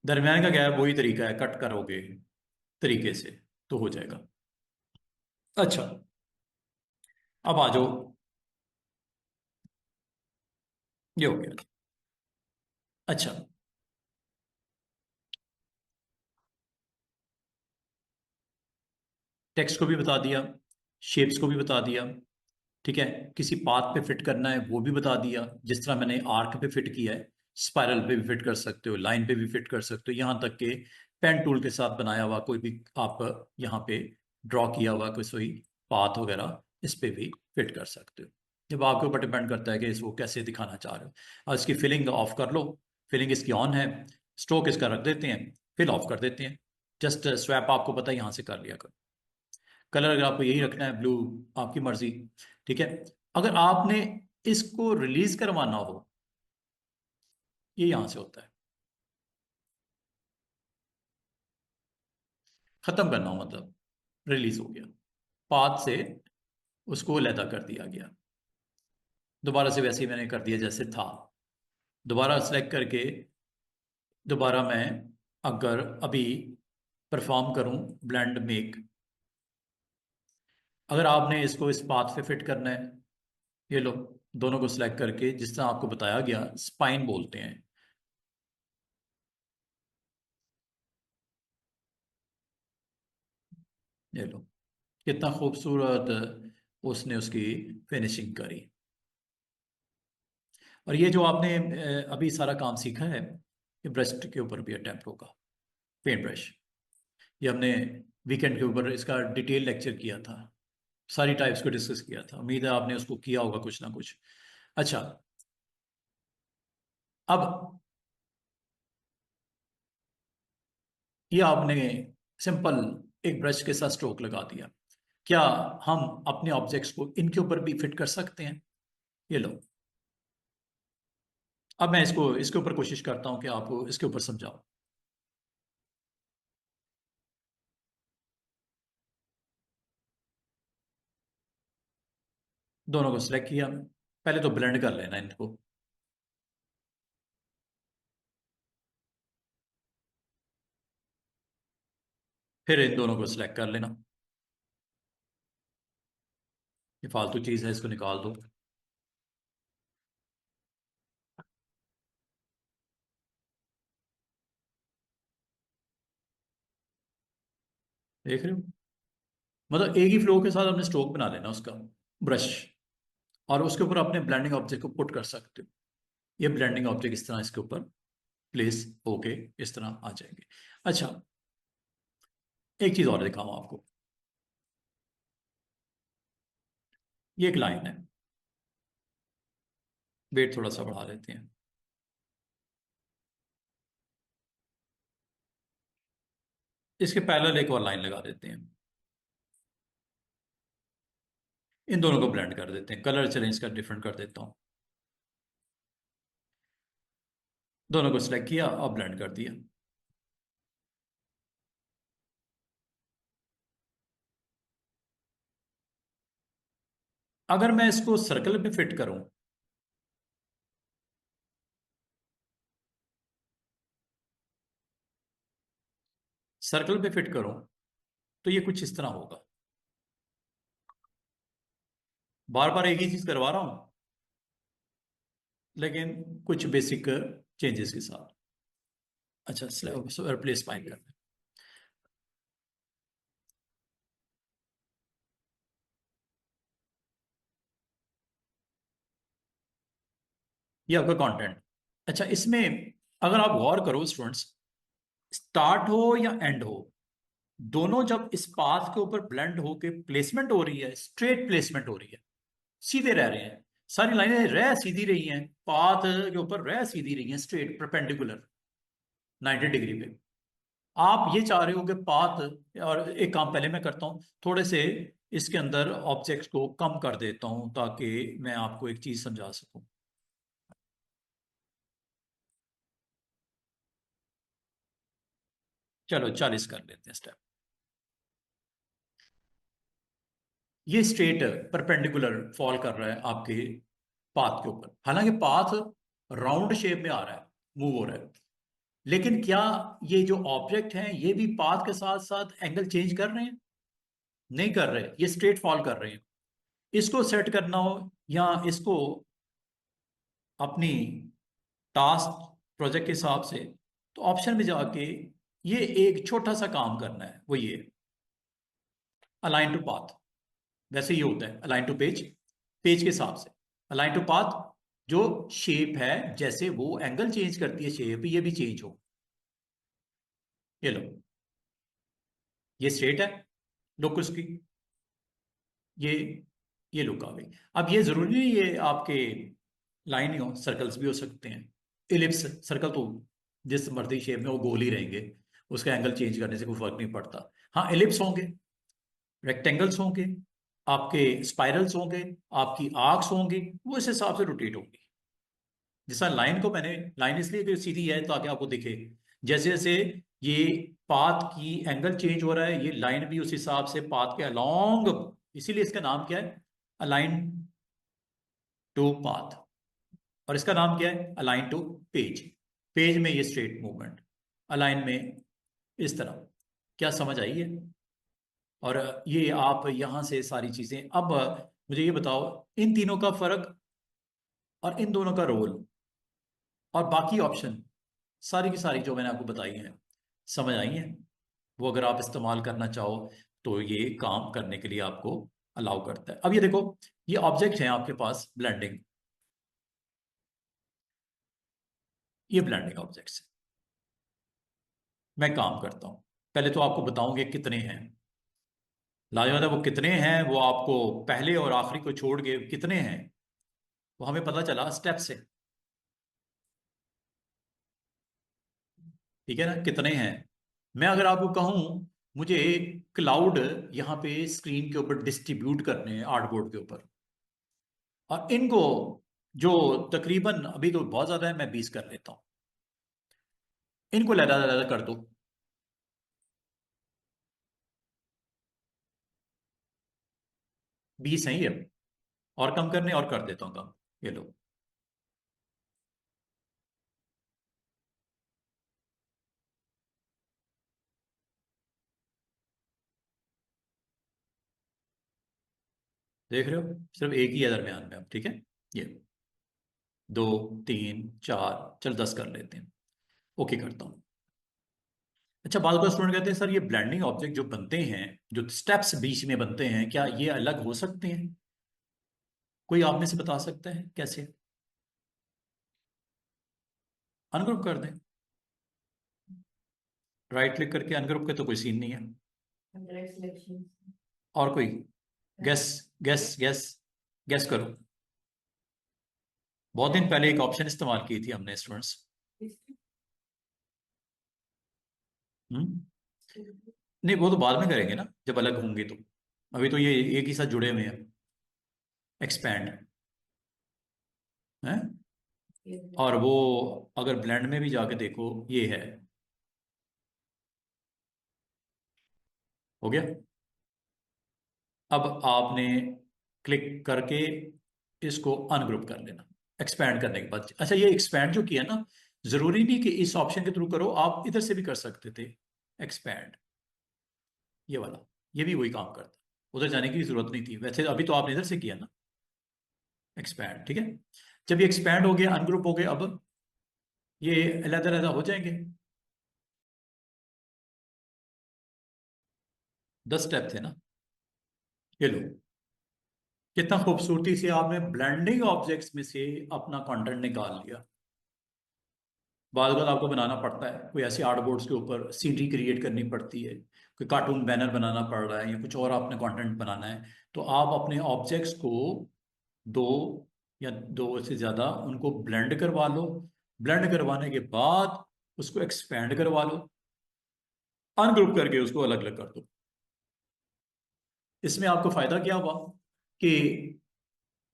दरमियान का गैप वही तरीका है, कट करोगे तरीके से तो हो जाएगा। अच्छा, अब आ जाओ, ये हो गया। अच्छा, टेक्स्ट को भी बता दिया, शेप्स को भी बता दिया। ठीक है, किसी पाथ पे फिट करना है वो भी बता दिया, जिस तरह मैंने आर्क पे फिट किया है, स्पाइरल पे भी फिट कर सकते हो, लाइन पे भी फिट कर सकते हो, यहाँ तक कि पेन टूल के साथ बनाया हुआ कोई भी आप यहाँ पे ड्रॉ किया हुआ कोई सोई पाथ वगैरह, इस पे भी फिट कर सकते हो। जब आपके ऊपर डिपेंड करता है कि इसको कैसे दिखाना चाह रहे हो। और इसकी फिलिंग ऑफ कर लो, फिलिंग इसकी ऑन है, स्ट्रोक इसका रख देते हैं, फिल ऑफ कर देते हैं। जस्ट स्वैप आपको पता है यहाँ से कर लिया करो। कलर अगर आपको यही रखना है ब्लू, आपकी मर्जी। ठीक है, अगर आपने इसको रिलीज करवाना हो, ये यहां से होता है। खत्म करना हो मतलब रिलीज हो गया, पाथ से उसको अलहदा कर दिया गया। दोबारा से वैसे ही मैंने कर दिया जैसे था, दोबारा सेलेक्ट करके दोबारा मैं अगर अभी परफॉर्म करूं ब्लेंड मेक, अगर आपने इसको इस पाथ पे फिट करना है, ये लो, दोनों को सिलेक्ट करके जिस तरह आपको बताया गया, स्पाइन बोलते हैं। ये लो, कितना खूबसूरत उसने उसकी फिनिशिंग करी। और ये जो आपने अभी सारा काम सीखा है, ये ब्रश के ऊपर भी अटैम्प्ट होगा, पेंट ब्रश। ये हमने वीकेंड के ऊपर इसका डिटेल लेक्चर किया था, सारी टाइप्स को डिस्कस किया था। उम्मीद है आपने उसको किया होगा कुछ ना कुछ। अच्छा, अब ये आपने सिंपल एक ब्रश के साथ स्ट्रोक लगा दिया। क्या हम अपने ऑब्जेक्ट्स को इनके ऊपर भी फिट कर सकते हैं? ये लो, अब मैं इसको इसके ऊपर कोशिश करता हूं कि आपको इसके ऊपर समझाऊं। दोनों को सिलेक्ट किया, पहले तो ब्लेंड कर लेना इनको। फिर इन दोनों को सिलेक्ट कर लेना। ये फालतू चीज है, इसको निकाल दो। देख रहे हो, मतलब एक ही फ्लो के साथ हमने स्ट्रोक बना लेना उसका, ब्रश, और उसके ऊपर अपने ब्लेंडिंग ऑब्जेक्ट को पुट कर सकते हो। ये ब्लेंडिंग ऑब्जेक्ट इस तरह इसके ऊपर प्लेस होके इस तरह आ जाएंगे। अच्छा, एक चीज और दिखाऊं आपको। ये एक लाइन है, वेट थोड़ा सा बढ़ा देते हैं। इसके पैरेलल एक और लाइन लगा देते हैं। इन दोनों को ब्लेंड कर देते हैं। कलर चलें इसका डिफरेंट कर देता हूं। दोनों को सिलेक्ट किया और ब्लेंड कर दिया। अगर मैं इसको सर्कल पे फिट करूं, सर्कल पे फिट करूं, तो ये कुछ इस तरह होगा। बार बार एक ही चीज करवा रहा हूं, लेकिन कुछ बेसिक चेंजेस के साथ। अच्छा, रिप्लेस फाइन करना है। ये आपका कंटेंट। अच्छा, इसमें अगर आप गौर करो स्टूडेंट्स, स्टार्ट हो या एंड हो, दोनों जब इस पाथ के ऊपर ब्लेंड होके प्लेसमेंट हो रही है, स्ट्रेट प्लेसमेंट हो रही है, सीधे रह रहे हैं, सारी लाइनें रह सीधी रही हैं, पाथ के ऊपर रह सीधी रही हैं, स्ट्रेट परपेंडिकुलर 90 डिग्री पे। आप ये चाह रहे हो कि पाथ, और एक काम पहले मैं करता हूं, थोड़े से इसके अंदर ऑब्जेक्ट्स को कम कर देता हूं ताकि मैं आपको एक चीज समझा सकूं। चलो 40 कर लेते हैं स्टेप। ये स्ट्रेट परपेंडिकुलर फॉल कर रहा है आपके पाथ के ऊपर, हालांकि पाथ राउंड शेप में आ रहा है, मूव हो रहा है, लेकिन क्या ये जो ऑब्जेक्ट हैं ये भी पाथ के साथ साथ एंगल चेंज कर रहे हैं? नहीं कर रहे, ये स्ट्रेट फॉल कर रहे हैं। इसको सेट करना हो या इसको अपनी टास्क प्रोजेक्ट के हिसाब से, तो ऑप्शन में जाके ये एक छोटा सा काम करना है, वो ये अलाइन टू पाथ। वैसे ये होता है अलाइन टू पेज, पेज के हिसाब से अलाइन टू पाथ। जो शेप है, जैसे वो एंगल चेंज करती है शेप, ये भी चेंज हो। ये लो, ये स्ट्रेट है लुक उसकी, ये ये लुक आ गई। अब ये जरूरी नहीं ये आपके लाइन ही हो, सर्कल्स भी हो सकते हैं। इलिप्स, सर्कल तो जिस मर्जी शेप में वो गोल ही रहेंगे, उसका एंगल चेंज करने से कोई फर्क नहीं पड़ता। हाँ, इलिप्स होंगे, रेक्टेंगल्स होंगे, आपके स्पाइरल्स होंगे, आपकी आर्क्स होंगी, वो इस हिसाब से रोटेट होंगी। जैसा लाइन को मैंने, लाइन इसलिए कि सीधी है ताकि आपको दिखे, जैसे जैसे ये पाथ की एंगल चेंज हो रहा है, ये लाइन भी उस हिसाब से पाथ के अलोंग, इसीलिए इसका नाम क्या है, अलाइन टू पाथ। और इसका नाम क्या है, अलाइन टू पेज। पेज में ये स्ट्रेट मूवमेंट, अलाइन में इस तरह। क्या समझ आई है? और ये आप यहां से सारी चीजें, अब मुझे ये बताओ, इन तीनों का फर्क और इन दोनों का रोल और बाकी ऑप्शन, सारी की सारी जो मैंने आपको बताई हैं, समझ आई हैं? वो अगर आप इस्तेमाल करना चाहो, तो ये काम करने के लिए आपको अलाउ करता है। अब ये देखो, ये ऑब्जेक्ट है आपके पास ब्लेंडिंग, ये ब्लेंडिंग ऑब्जेक्ट्स है। मैं काम करता हूं, पहले तो आपको बताऊंगे कितने हैं। लाजवाब, वो कितने हैं वो आपको पहले और आखिरी को छोड़ के कितने हैं वो हमें पता चला स्टेप से। ठीक है ना, कितने हैं। मैं अगर आपको कहूं मुझे क्लाउड यहाँ पे स्क्रीन के ऊपर डिस्ट्रीब्यूट करने हैं आर्टबोर्ड के ऊपर, और इनको जो तकरीबन अभी तो बहुत ज्यादा है, मैं 20 कर लेता हूं, इनको लहदा लहदा कर दो। 20 है ये, और कम करने और कर देता हूँ कम। ये लो, देख रहे हो, सिर्फ एक ही है दरमियान में अब। ठीक है, ये 2 3 4, चल 10 कर लेते हैं। ओके करता हूँ। अच्छा, बाद का स्टूडेंट कहते हैं सर ये ब्लेंडिंग ऑब्जेक्ट जो बनते हैं, जो स्टेप्स बीच में बनते हैं, क्या ये अलग हो सकते हैं? कोई आप में से बता सकता है कैसे? अनग्रुप कर दें, राइट क्लिक करके अनग्रुप के, तो कोई सीन नहीं है। और कोई गैस, गैस गैस करो। बहुत दिन पहले एक ऑप्शन इस्तेमाल की थी हमने स्टूडेंट्स। हम्म, नहीं वो तो बाद में करेंगे ना जब अलग होंगे तो, अभी तो ये एक ही साथ जुड़े हुए हैं। एक्सपैंड है, और वो अगर ब्लेंड में भी जाके देखो ये है, हो गया। अब आपने क्लिक करके इसको अनग्रुप कर लेना एक्सपैंड करने के बाद। अच्छा, ये एक्सपैंड जो किया ना, जरूरी नहीं कि इस ऑप्शन के थ्रू करो, आप इधर से भी कर सकते थे एक्सपैंड, ये वाला, ये भी वही काम करता, उधर जाने की भी जरूरत नहीं थी वैसे। अभी तो आपने इधर से किया ना एक्सपैंड, ठीक है। जब ये एक्सपैंड हो गया, अनग्रुप हो गए, अब ये अलग अलग हो जाएंगे। 10 स्टेप थे ना, ये लो, कितना खूबसूरती से आपने ब्लेंडिंग ऑब्जेक्ट्स में से अपना कंटेंट निकाल लिया। बाद बार आपको बनाना पड़ता है, कोई ऐसे आर्टबोर्ड्स के ऊपर सीनरी क्रिएट करनी पड़ती है, कोई कार्टून बैनर बनाना पड़ रहा है, या कुछ और आपने कंटेंट बनाना है, तो आप अपने ऑब्जेक्ट्स को दो या दो से ज़्यादा उनको ब्लेंड करवा लो। ब्लेंड करवाने के बाद उसको एक्सपेंड करवा लो, अनग्रुप करके उसको अलग अलग कर दो। इसमें आपको फायदा क्या हुआ कि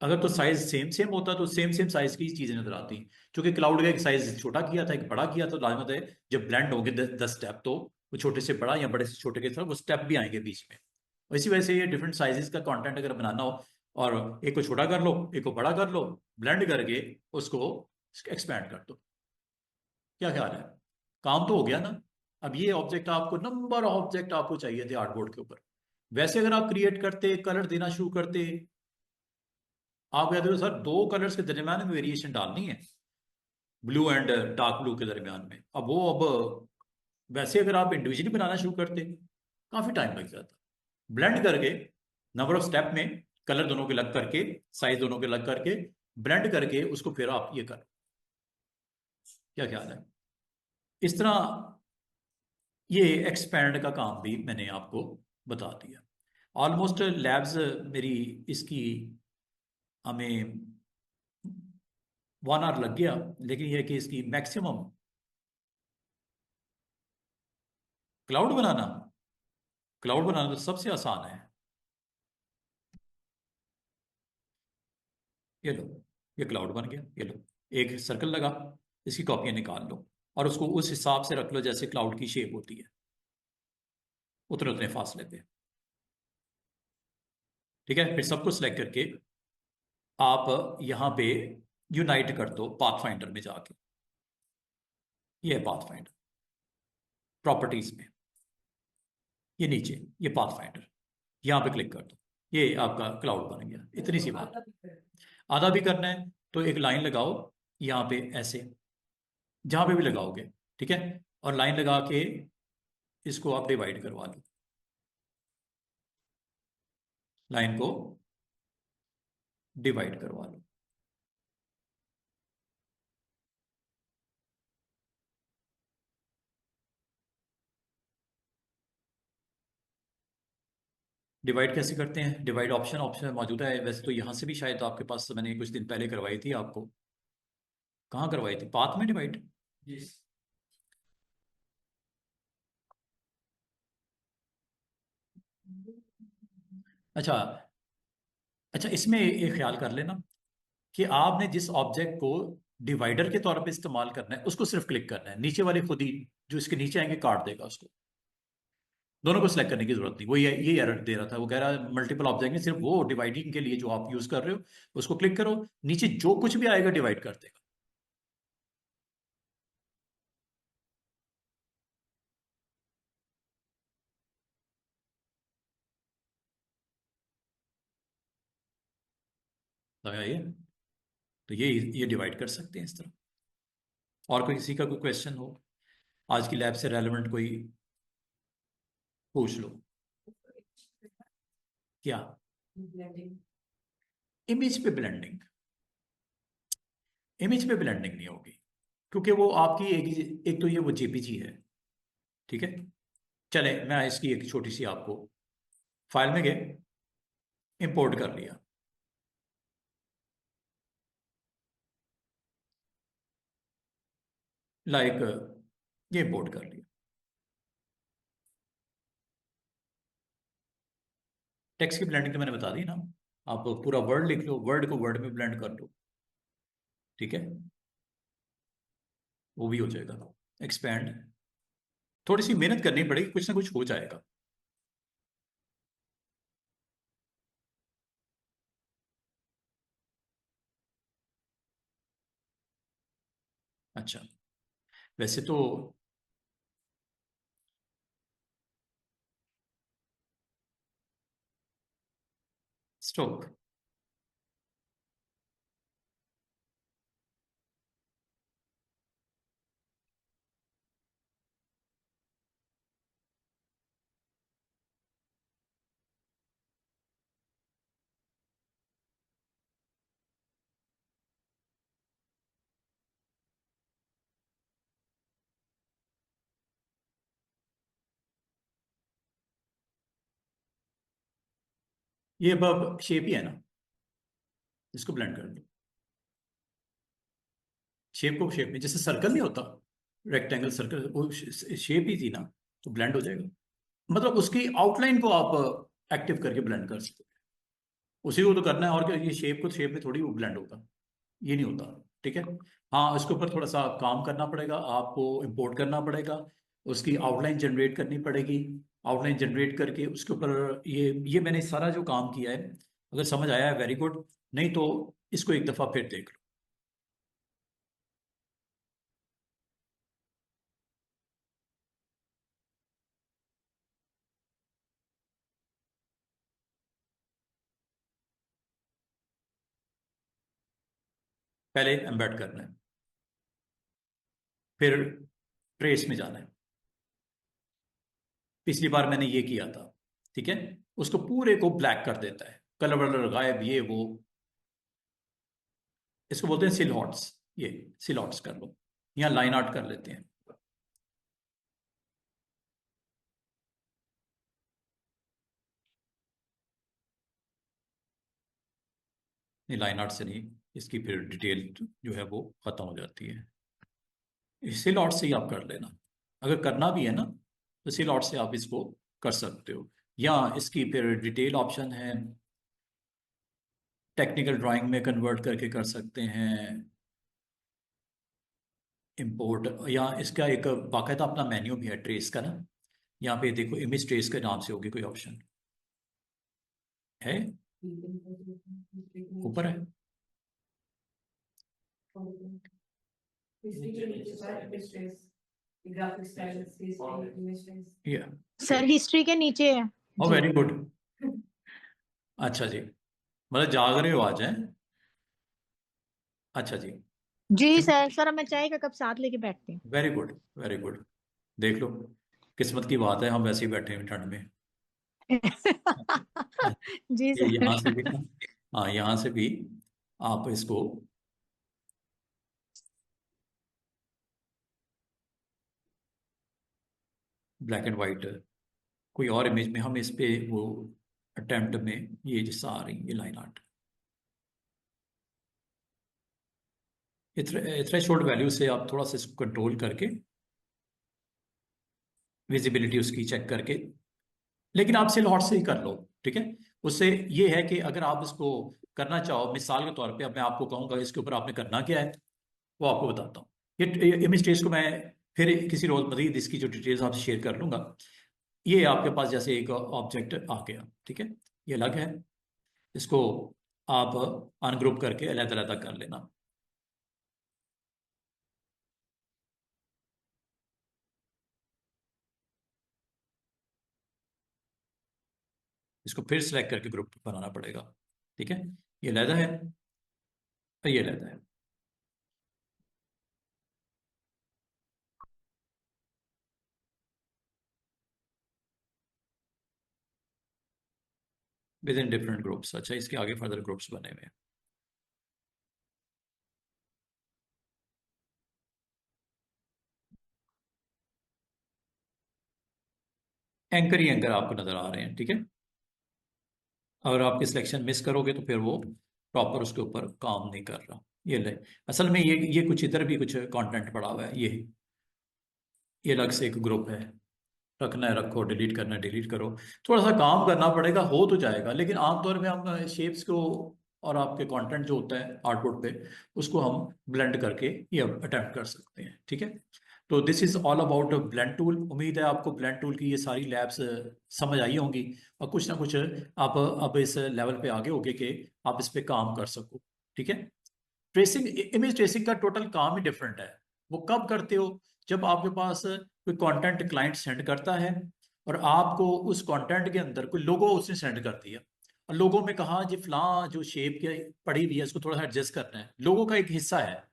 अगर तो साइज सेम सेम होता तो सेम सेम साइज की चीजें नजर आती। क्योंकि क्लाउड का एक साइज छोटा किया था, एक बड़ा किया, तो लाजमत है जब ब्लेंड होंगे 10 स्टेप, तो वो छोटे से बड़ा या बड़े से छोटे के तरफ वो स्टेप भी आएंगे बीच में। और इसी वजह से ये डिफरेंट साइजेस का कंटेंट अगर बनाना हो, और एक को छोटा कर लो, एक को बड़ा कर लो, ब्लेंड करके उसको एक्सपैंड कर दो। क्या ख्याल है? काम तो हो गया ना। अब ये ऑब्जेक्ट आपको, नंबर ऑब्जेक्ट आपको चाहिए थे आर्टबोर्ड के ऊपर। वैसे अगर आप क्रिएट करते, कलर देना शुरू करते, आप कहते हो सर 2 कलर्स के दरमियान में वेरिएशन डालनी है, ब्लू एंड डार्क ब्लू के दरमियान में, अब वो, अब वैसे अगर आप इंडिविजुअली बनाना शुरू करते काफी टाइम लग जाता। ब्लेंड करके, नंबर ऑफ स्टेप में कलर दोनों के अलग करके, साइज दोनों के अलग करके, ब्लेंड करके उसको फिर आप ये कर, क्या ख्याल है? इस तरह ये एक्सपैंड का काम भी मैंने आपको बता दिया। ऑलमोस्ट लैब्स मेरी इसकी, हमें 1 आवर लग गया, लेकिन यह कि इसकी मैक्सिमम, क्लाउड बनाना, क्लाउड बनाना तो सबसे आसान है। ये लो, ये क्लाउड बन गया, ये लो, एक सर्कल लगा, इसकी कॉपियां निकाल लो, और उसको उस हिसाब से रख लो जैसे क्लाउड की शेप होती है, उतने उतने फासले पे। ठीक है, फिर सबको सिलेक्ट करके आप यहां पे यूनाइट कर दो पाथ फाइंडर में जाके। ये है पाथ फाइंडर, प्रॉपर्टीज में, ये नीचे, ये पाथ फाइंडर, यहां पे क्लिक कर दो, ये आपका क्लाउड बन गया। इतनी सी बात। आधा भी करना है तो एक लाइन लगाओ यहाँ पे ऐसे, जहां पे भी लगाओगे, ठीक है, और लाइन लगा के इसको आप डिवाइड करवा लो। लाइन को डिवाइड करवा लो। डिवाइड कैसे करते हैं? डिवाइड ऑप्शन ऑप्शन मौजूद है वैसे तो, यहाँ से भी शायद आपके पास, मैंने कुछ दिन पहले करवाई थी आपको। कहाँ करवाई थी? पाथ में डिवाइड। अच्छा अच्छा, इसमें एक ख्याल कर लेना कि आपने जिस ऑब्जेक्ट को डिवाइडर के तौर पे इस्तेमाल करना है उसको सिर्फ क्लिक करना है, नीचे वाले खुद ही जो इसके नीचे आएंगे काट देगा उसको। दोनों को सिलेक्ट करने की जरूरत नहीं। वो ये एरर दे रहा था, वो कह रहा है मल्टीपल ऑब्जेक्ट में सिर्फ वो डिवाइडिंग के लिए जो आप यूज कर रहे हो उसको क्लिक करो, नीचे जो कुछ भी आएगा डिवाइड कर देगा। लगा ये? तो ये डिवाइड कर सकते हैं इस तरह। और कोई किसी का कोई क्वेश्चन हो आज की लैब से रेलेवेंट, कोई पूछ लो। क्या? इमेज पे ब्लेंडिंग? इमेज पे ब्लेंडिंग नहीं होगी, क्योंकि वो आपकी एक तो ये वो जेपीजी है, ठीक है। चले मैं इसकी एक छोटी सी आपको, फाइल में गए, इंपोर्ट कर लिया, लाइक ये इंपोर्ट कर लिया। टेक्स्ट की ब्लेंडिंग तो मैंने बता दी ना, आप पूरा वर्ड लिख लो, वर्ड को वर्ड में ब्लेंड कर लो, ठीक है, वो भी हो जाएगा। एक्सपैंड, थोड़ी सी मेहनत करनी पड़ेगी, कुछ ना कुछ हो जाएगा। अच्छा, वैसे तो स्ट्रोक, ये अब शेप ही है ना, इसको ब्लेंड कर लो। शेप को शेप में, जैसे सर्कल नहीं होता, रेक्टेंगल सर्कल, वो शेप ही थी ना, तो ब्लेंड हो जाएगा। मतलब उसकी आउटलाइन को आप एक्टिव करके ब्लेंड कर सकते हो, उसी को तो करना है। और क्या, ये शेप को शेप में थोड़ी वो ब्लेंड होगा, ये नहीं होता, ठीक है। हाँ, इसके ऊपर थोड़ा सा काम करना पड़ेगा आपको, इंपोर्ट करना पड़ेगा, उसकी आउटलाइन जनरेट करनी पड़ेगी। आउटलाइन जनरेट करके उसके ऊपर ये मैंने सारा जो काम किया है, अगर समझ आया है वेरी गुड, नहीं तो इसको एक दफ़ा फिर देख लो। पहले एम्बेड करना है, फिर ट्रेस में जाना है। पिछली बार मैंने ये किया था, ठीक है, उसको पूरे को ब्लैक कर देता है, कलर वलर गायब, ये वो। इसको बोलते हैं सिल हॉट्स, ये सिल हॉट्स कर लो, यहाँ लाइन आउट कर लेते हैं। नहीं, लाइन आर्ट से नहीं, इसकी फिर डिटेल जो है वो खत्म हो जाती है। इसी लॉट से ही आप कर लेना, अगर करना भी है ना तो इसी लॉट से आप इसको कर सकते हो। या इसकी फिर डिटेल ऑप्शन है, टेक्निकल ड्राइंग में कन्वर्ट करके कर सकते हैं, इंपोर्ट, या इसका एक बाकायदा अपना मेन्यू भी है ट्रेस का ना, यहाँ पे देखो इमेज ट्रेस के नाम से होगी कोई ऑप्शन है, ऊपर है। या सर हिस्ट्री के नीचे है ओ जी। Very good. अच्छा जी, मतलब जाग रहे हो आज, हैं? अच्छा जी, जी सर, सर मैं चाय का कप साथ लेके बैठती हूँ। Very good very good. देख लो, किस्मत की बात है हम वैसे ही बैठे हैं ठंड में। जी ये यहाँ से सर। भी ना, हाँ यहाँ से भी आप इसको ब्लैक एंड वाइट कोई और इमेज में हम इस पे वो अटेम्प्ट में ये जिस आ रही ये लाइन आर्ट थ्रेशोल्ड वैल्यू से आप थोड़ा सा इसको कंट्रोल करके विजिबिलिटी उसकी चेक करके, लेकिन आप सिल हॉट से ही कर लो, ठीक है। उससे ये है कि अगर आप इसको करना चाहो, मिसाल के तौर पे अब मैं आपको कहूंगा इसके ऊपर आपने करना क्या है, वो आपको बताता हूँ। ये इमेज ट्रेस को मैं फिर किसी रोज मजीद इसकी जो डिटेल्स आपसे शेयर कर लूंगा। ये आपके पास जैसे एक ऑब्जेक्ट आ गया, ठीक है, ये अलग है, इसको आप अनग्रुप करके अलग-अलग कर लेना। इसको फिर सिलेक्ट करके ग्रुप बनाना पड़ेगा, ठीक है। ये लहदा है और ये लहदा है। With in different groups. अच्छा, इसके आगे फर्दर ग्रुप्स बने हुए हैं। एंकर ही एंकर आपको नजर आ रहे हैं, ठीक है। अगर आपकी सिलेक्शन मिस करोगे तो फिर वो प्रॉपर उसके ऊपर काम नहीं कर रहा। ये ले, असल में ये कुछ इधर भी कुछ कंटेंट पड़ा हुआ है। ये अलग से एक ग्रुप है, रखना है रखो, डिलीट करना है डिलीट करो। थोड़ा सा काम करना पड़ेगा, हो तो जाएगा, लेकिन आमतौर में हम शेप्स को और आपके कंटेंट जो होता है आर्टबोर्ड पे उसको हम ब्लेंड करके ये अटेम्प्ट कर सकते हैं, ठीक है। तो this is all about blend tool. उम्मीद है आपको ब्लेंड टूल की ये सारी लैब्स समझ आई होंगी और कुछ ना कुछ आप अब इस लेवल पे आगे होगे कि आप इस पे काम कर सको, ठीक है। ट्रेसिंग, इमेज ट्रेसिंग का टोटल काम ही डिफरेंट है। वो कब करते हो, जब आपके पास कोई कंटेंट क्लाइंट सेंड करता है और आपको उस कंटेंट के अंदर कोई लोगो उसने सेंड कर दिया और लोगों में कहा जी फलां जो शेप की पड़ी हुई है उसको थोड़ा सा एडजस्ट करना है, लोगों का एक हिस्सा है,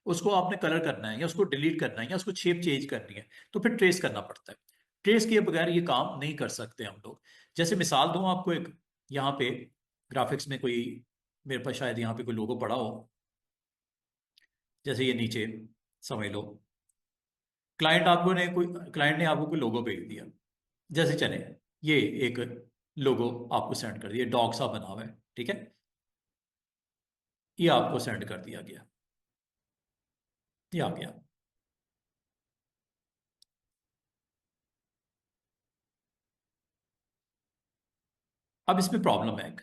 उसको आपने कलर करना है या उसको डिलीट करना है या उसको शेप चेंज करनी है, तो फिर ट्रेस करना पड़ता है। ट्रेस किए बगैर ये काम नहीं कर सकते हम लोग। जैसे मिसाल दूं आपको एक, यहाँ पे ग्राफिक्स में कोई, मेरे पास शायद यहाँ पे कोई लोगो पड़ा हो, जैसे ये नीचे समझ लो क्लाइंट ने आपको कोई लोगो भेज दिया, जैसे चले ये एक लोगो आपको सेंड कर दिया, डॉग सा बना हुआ है, ठीक है, ये आपको सेंड कर दिया गया, ये आ गया। अब इसमें प्रॉब्लम है, एक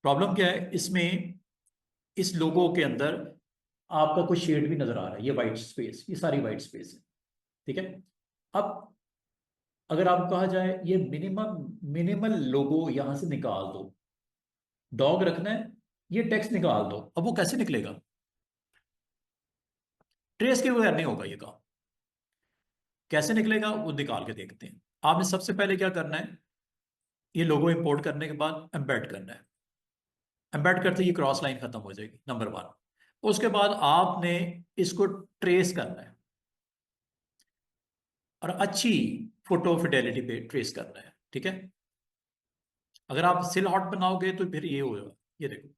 प्रॉब्लम क्या है इसमें, इस लोगो के अंदर आपका कोई शेड भी नजर आ रहा है, ये वाइट स्पेस, ये सारी वाइट स्पेस है, ठीक है। अब अगर आपको कहा जाए ये मिनिमम मिनिमल लोगो यहां से निकाल दो, डॉग रखना है, ये टेक्स्ट निकाल दो, अब वो कैसे निकलेगा, ट्रेस के बगैर नहीं होगा ये काम। कैसे निकलेगा वो निकाल के देखते हैं। आपने सबसे पहले क्या करना है, ये लोगो इंपोर्ट करने के बाद एम्बेड करना है। एम्बेड करते ही क्रॉस लाइन खत्म हो जाएगी, नंबर वन। उसके बाद आपने इसको ट्रेस करना है और अच्छी फोटो फिडेलिटी पे ट्रेस करना है, ठीक है। अगर आप सिल हॉट बनाओगे तो फिर ये होगा, ये देखो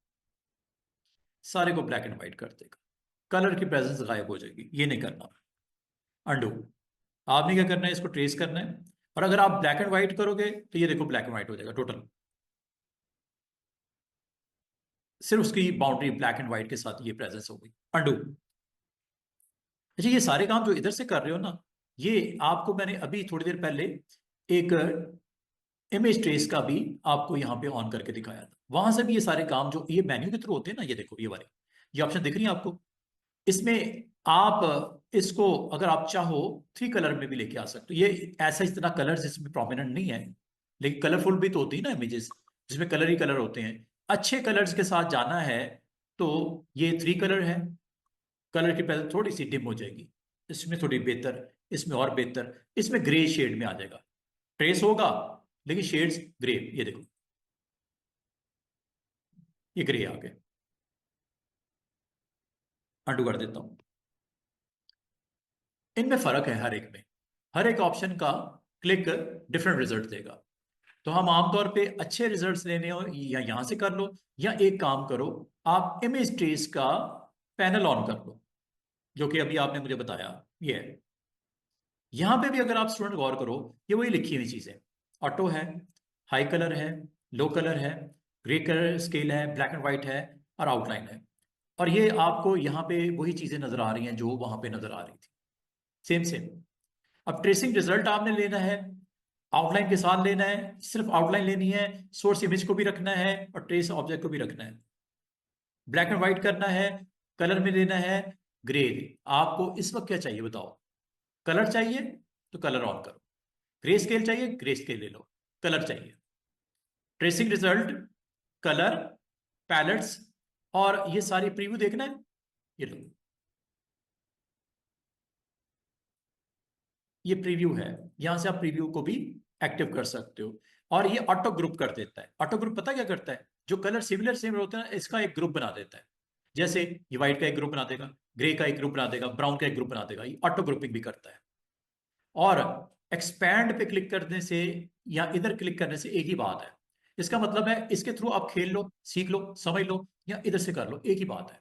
सारे को ब्लैक एंड व्हाइट कर देगा, कलर की प्रेजेंस गायब हो जाएगी, ये नहीं करना। अंडू, आपने क्या करना है, इसको ट्रेस करना है और अगर आप ब्लैक एंड व्हाइट करोगे तो ये देखो ब्लैक एंड व्हाइट हो जाएगा टोटल, सिर्फ उसकी बाउंड्री ब्लैक एंड व्हाइट के साथ ये प्रेजेंस होगी। अंडू। अच्छा, ये सारे काम जो इधर से कर रहे हो ना, ये आपको मैंने अभी थोड़ी देर पहले एक इमेज ट्रेस का भी आपको यहाँ पे ऑन करके दिखाया था, वहां से भी ये सारे काम जो ये मेन्यू के थ्रू होते हैं ना, ये देखो ये वाले, ये ऑप्शन दिख रही है आपको, इसमें आप इसको अगर आप चाहो थ्री कलर में भी लेके आ सकते हो। ये ऐसा इतना कलर्स इसमें प्रोमिनेंट नहीं है, लेकिन कलरफुल भी तो होती है ना इमेजेस, जिसमें कलर ही कलर होते हैं। अच्छे कलर्स के साथ जाना है तो ये थ्री कलर है, कलर की पैलेट थोड़ी सी डिम हो जाएगी, इसमें थोड़ी बेहतर, इसमें और बेहतर, इसमें ग्रे शेड में आ जाएगा, ट्रेस होगा लेकिन शेड्स ग्रे, ये देखो ये ग्रे आ गए। अंडू कर देता हूं। इनमें फर्क है हर एक में, हर एक ऑप्शन का क्लिक डिफरेंट रिजल्ट देगा। तो हम आमतौर पे अच्छे रिजल्ट्स लेने हो या यहाँ से कर लो, या एक काम करो, आप इमेज ट्रेस का पैनल ऑन कर लो, जो कि अभी आपने मुझे बताया ये है। यहां पे भी अगर आप स्टूडेंट गौर करो, ये वही लिखी हुई चीजें, ऑटो है, हाई कलर है, लो कलर है, ग्रे कलर स्केल है, ब्लैक एंड व्हाइट है, और आउटलाइन है। और ये आपको यहाँ पे वही चीजें नजर आ रही हैं जो वहां पे नजर आ रही थी, सेम सेम। अब ट्रेसिंग रिजल्ट आपने लेना है, आउटलाइन के साथ लेना है, सिर्फ आउटलाइन लेनी है, सोर्स इमेज को भी रखना है और ट्रेस ऑब्जेक्ट को भी रखना है। ब्लैक एंड व्हाइट करना है, कलर में लेना है ग्रे। आपको इस वक्त क्या चाहिए बताओ? कलर चाहिए तो कलर ऑन करो, ग्रे स्केल चाहिए ग्रे स्केल ले लो, कलर चाहिए। ट्रेसिंग रिजल्ट, कलर, पैलेट्स, और ये सारी प्रीव्यू देखना है, ये लो, ये प्रीव्यू है। यहां से आप प्रीव्यू को भी एक्टिव कर सकते हो, और ये ऑटो ग्रुप कर देता है। ऑटो ग्रुप पता क्या करता है? जो कलर सिमिलर सिमिलर होते हैं ना, इसका एक ग्रुप बना देता है। जैसे ये व्हाइट का एक ग्रुप बना देगा, ग्रे का एक ग्रुप बना देगा, ब्राउन का एक ग्रुप बना देगा, ये ऑटो ग्रुपिंग भी करता है। और एक्सपैंड पे क्लिक करने से या इधर क्लिक करने से एक ही बात है। इसका मतलब है इसके थ्रू आप खेल लो, सीख लो, समझ लो, या इधर से कर लो, एक ही बात है,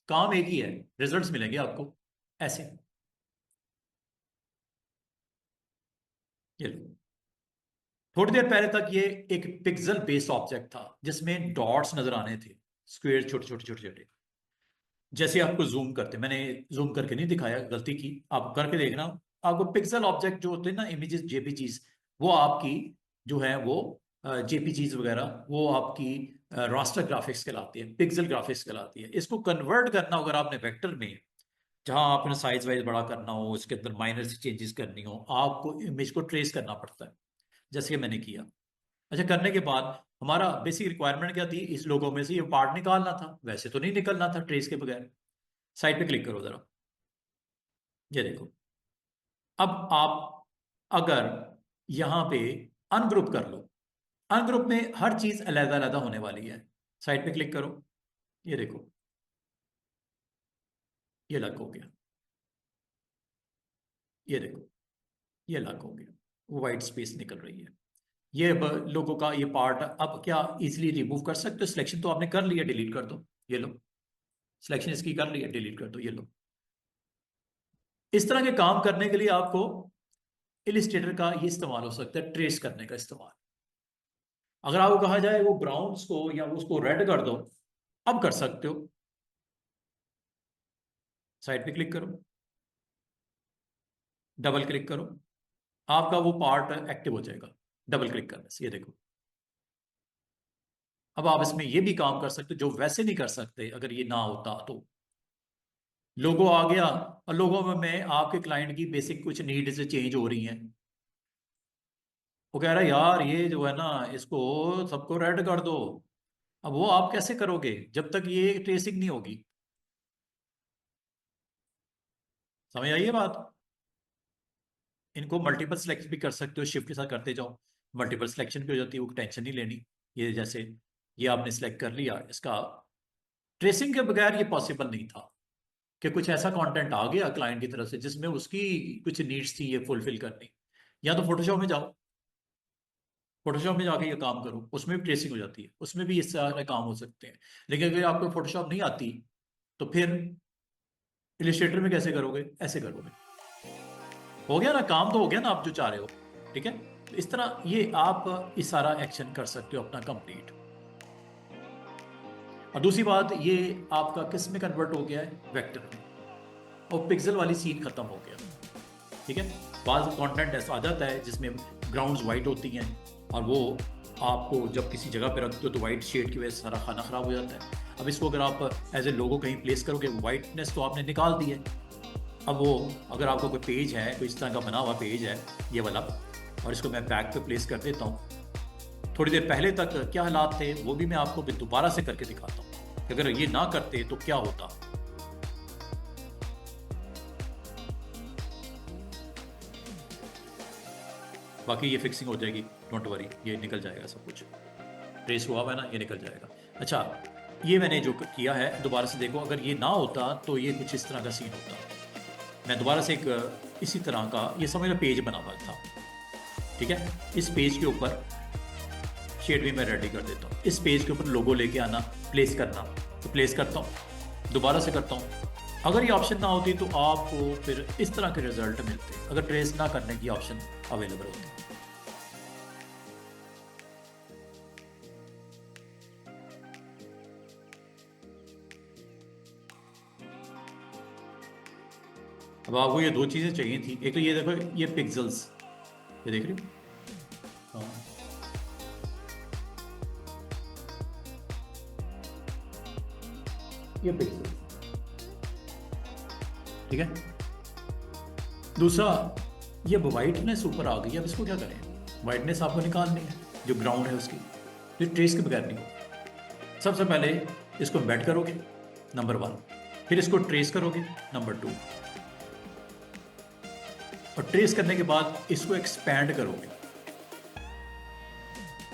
काम एक ही है, रिजल्ट्स मिलेंगे आपको ऐसे। ये लो, थोड़ी देर पहले तक ये एक पिक्सल बेस्ड ऑब्जेक्ट था जिसमें डॉट्स नजर आने थे, स्क्वायर छोटे छोटे छोटे छोटे। जैसे आपको जूम करते, मैंने जूम करके नहीं दिखाया, गलती की, आप करके देखना। आपको पिक्सल ऑब्जेक्ट जो होते हैं ना, इमेजेस जेपीजीज, वो आपकी जो है वो जेपीजीज वगैरह, वो आपकी रास्टर ग्राफिक्स कहलाती है, पिक्सल ग्राफिक्स कहलाती है। इसको कन्वर्ट करना अगर आपने वेक्टर में, जहां आपने साइज वाइज बड़ा करना हो, इसके अंदर माइनर सी चेंजेस करनी हो, आपको इमेज को ट्रेस करना पड़ता है, जैसे कि मैंने किया। अच्छा, करने के बाद हमारा बेसिक रिक्वायरमेंट क्या थी? इस लोगों में से ये पार्ट निकालना था, वैसे तो नहीं निकलना था ट्रेस के बगैर। साइड पे क्लिक करो जरा, ये देखो। अब आप अगर यहां पे अनग्रुप कर लो, अनग्रुप में हर चीज अलग अलग होने वाली है। साइड पे क्लिक करो, ये देखो, ये अलग हो गया, ये देखो, ये अलग हो गया, वो वाइट स्पेस निकल रही है। ये अब लोगों का ये पार्ट अब क्या इजीली रिमूव कर सकते हो? सिलेक्शन तो आपने कर लिया, डिलीट कर दो, ये लो, सिलेक्शन इसकी कर लिया, डिलीट कर दो, ये लो। इस तरह के काम करने के लिए आपको इलिस्ट्रेटर का ये इस्तेमाल हो सकता है, ट्रेस करने का इस्तेमाल। अगर आपको कहा जाए वो ब्राउन्स को या उसको रेड कर दो, अब कर सकते हो। साइड पे क्लिक करो, डबल क्लिक करो, आपका वो पार्ट एक्टिव हो जाएगा डबल क्लिक करने से, ये देखो। अब आप इसमें ये भी काम कर सकते हो जो वैसे नहीं कर सकते अगर ये ना होता तो। लोगो आ गया, और लोगों में आपके क्लाइंट की बेसिक कुछ नीड्स चेंज हो रही हैं। वो कह रहा है यार ये जो है ना, इसको सबको रेड कर दो। अब वो आप कैसे करोगे जब तक ये ट्रेसिंग नहीं होगी? समझ आइए बात। इनको मल्टीपल सिलेक्ट भी कर सकते हो, शिफ्ट के साथ करते जाओ, मल्टीपल सिलेक्शन भी हो जाती है, वो टेंशन नहीं लेनी। ये जैसे ये आपने सिलेक्ट कर लिया, इसका ट्रेसिंग के बगैर ये पॉसिबल नहीं था कि कुछ ऐसा कंटेंट आ गया क्लाइंट की तरफ से जिसमें उसकी कुछ नीड्स थी ये फुलफिल करनी। या तो फोटोशॉप में जाओ, फोटोशॉप में जाके ये काम करो, उसमें भी ट्रेसिंग हो जाती है, उसमें भी इस सारे काम हो सकते हैं। लेकिन अगर आपको फोटोशॉप नहीं आती तो फिर इलिस्ट्रेटर में कैसे करोगे? ऐसे करोगे। हो गया ना काम, तो हो गया ना आप जो चाह रहे हो। ठीक है, तो इस तरह ये आप इस सारा एक्शन कर सकते हो अपना कंप्लीट। और दूसरी बात, ये आपका किस में कन्वर्ट हो गया है? वेक्टर में, और पिक्सल वाली सीन खत्म हो गया। ठीक है, बाद कंटेंट ऐसा आ जाता है जिसमें ग्राउंड्स वाइट होती हैं, और वो आपको जब किसी जगह पे रखते हो तो वाइट शेड की वजह से सारा खाना खराब हो जाता है। अब इसको अगर आप एज ए लोगो कहीं प्लेस करोगे, वाइटनेस तो आपने निकाल दी है। अब वो अगर आपको कोई पेज है, कोई इस तरह का बना हुआ पेज है ये वाला, और इसको मैं बैक पे प्लेस कर देता हूँ, थोड़ी देर पहले तक क्या हालात थे वो भी मैं आपको दोबारा से करके दिखाता हूँ कि अगर ये ना करते तो क्या होता। बाकी ये फिक्सिंग हो जाएगी, डोंट वरी, ये निकल जाएगा, सब कुछ ट्रेस हुआ हुआ है ना, ये निकल जाएगा। अच्छा, ये मैंने जो किया है दोबारा से देखो, अगर ये ना होता तो ये कुछ इस तरह का सीन होता। मैं दोबारा से एक इसी तरह का, ये समझ लो पेज बना हुआ था। ठीक है, इस पेज के ऊपर शेड भी मैं रेडी कर देता हूँ। इस पेज के ऊपर लोगो लेके आना, प्लेस करना, तो प्लेस करता हूँ, दोबारा से करता हूँ। अगर ये ऑप्शन ना होती तो आपको फिर इस तरह के रिजल्ट मिलते अगर ट्रेस ना करने की ऑप्शन अवेलेबल होती। अब आपको ये दो चीज़ें चाहिए थी, एक तो ये देखो, ये पिक्सल्स, ये देख रहे हो, हाँ, ये पिक्सल, ठीक है। दूसरा, ये वाइटनेस ऊपर आ गई, अब इसको क्या करें? वाइटनेस आपको निकालनी है, जो ग्राउंड है उसकी, ये ट्रेस के बगैर नहीं होगी। सबसे पहले इसको एम्बेड करोगे, नंबर 1, फिर इसको ट्रेस करोगे, नंबर 2, और ट्रेस करने के बाद इसको एक्सपैंड करोगे।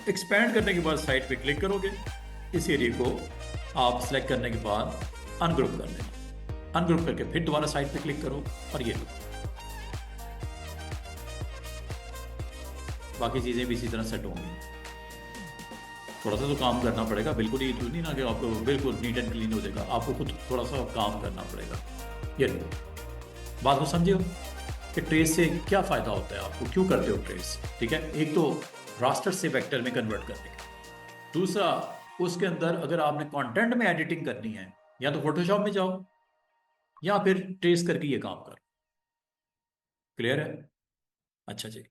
एक्सपैंड करने के बाद साइड पे क्लिक करोगे, इस एरिया को आप सेलेक्ट करने के बाद अनग्रुप कर देना, अनग्रुप करके फिर दोबारा साइड पे क्लिक करो और ये लो। बाकी चीज़ें भी इसी तरह सेट होंगी। थोड़ा सा तो काम करना पड़ेगा, बिल्कुल ही नहीं ना कि आपको बिल्कुल नीट एंड क्लीन हो जाएगा, आपको खुद थोड़ा सा काम करना पड़ेगा। ये लो, बात को समझे हो कि ट्रेस से क्या फ़ायदा होता है, आपको क्यों करते हो ट्रेस, ठीक है। एक तो रास्टर से वेक्टर में कन्वर्ट करने का, दूसरा उसके अंदर अगर आपने कंटेंट में एडिटिंग करनी है, या तो फोटोशॉप में जाओ या फिर ट्रेस करके ये काम करो। क्लियर है? अच्छा जी।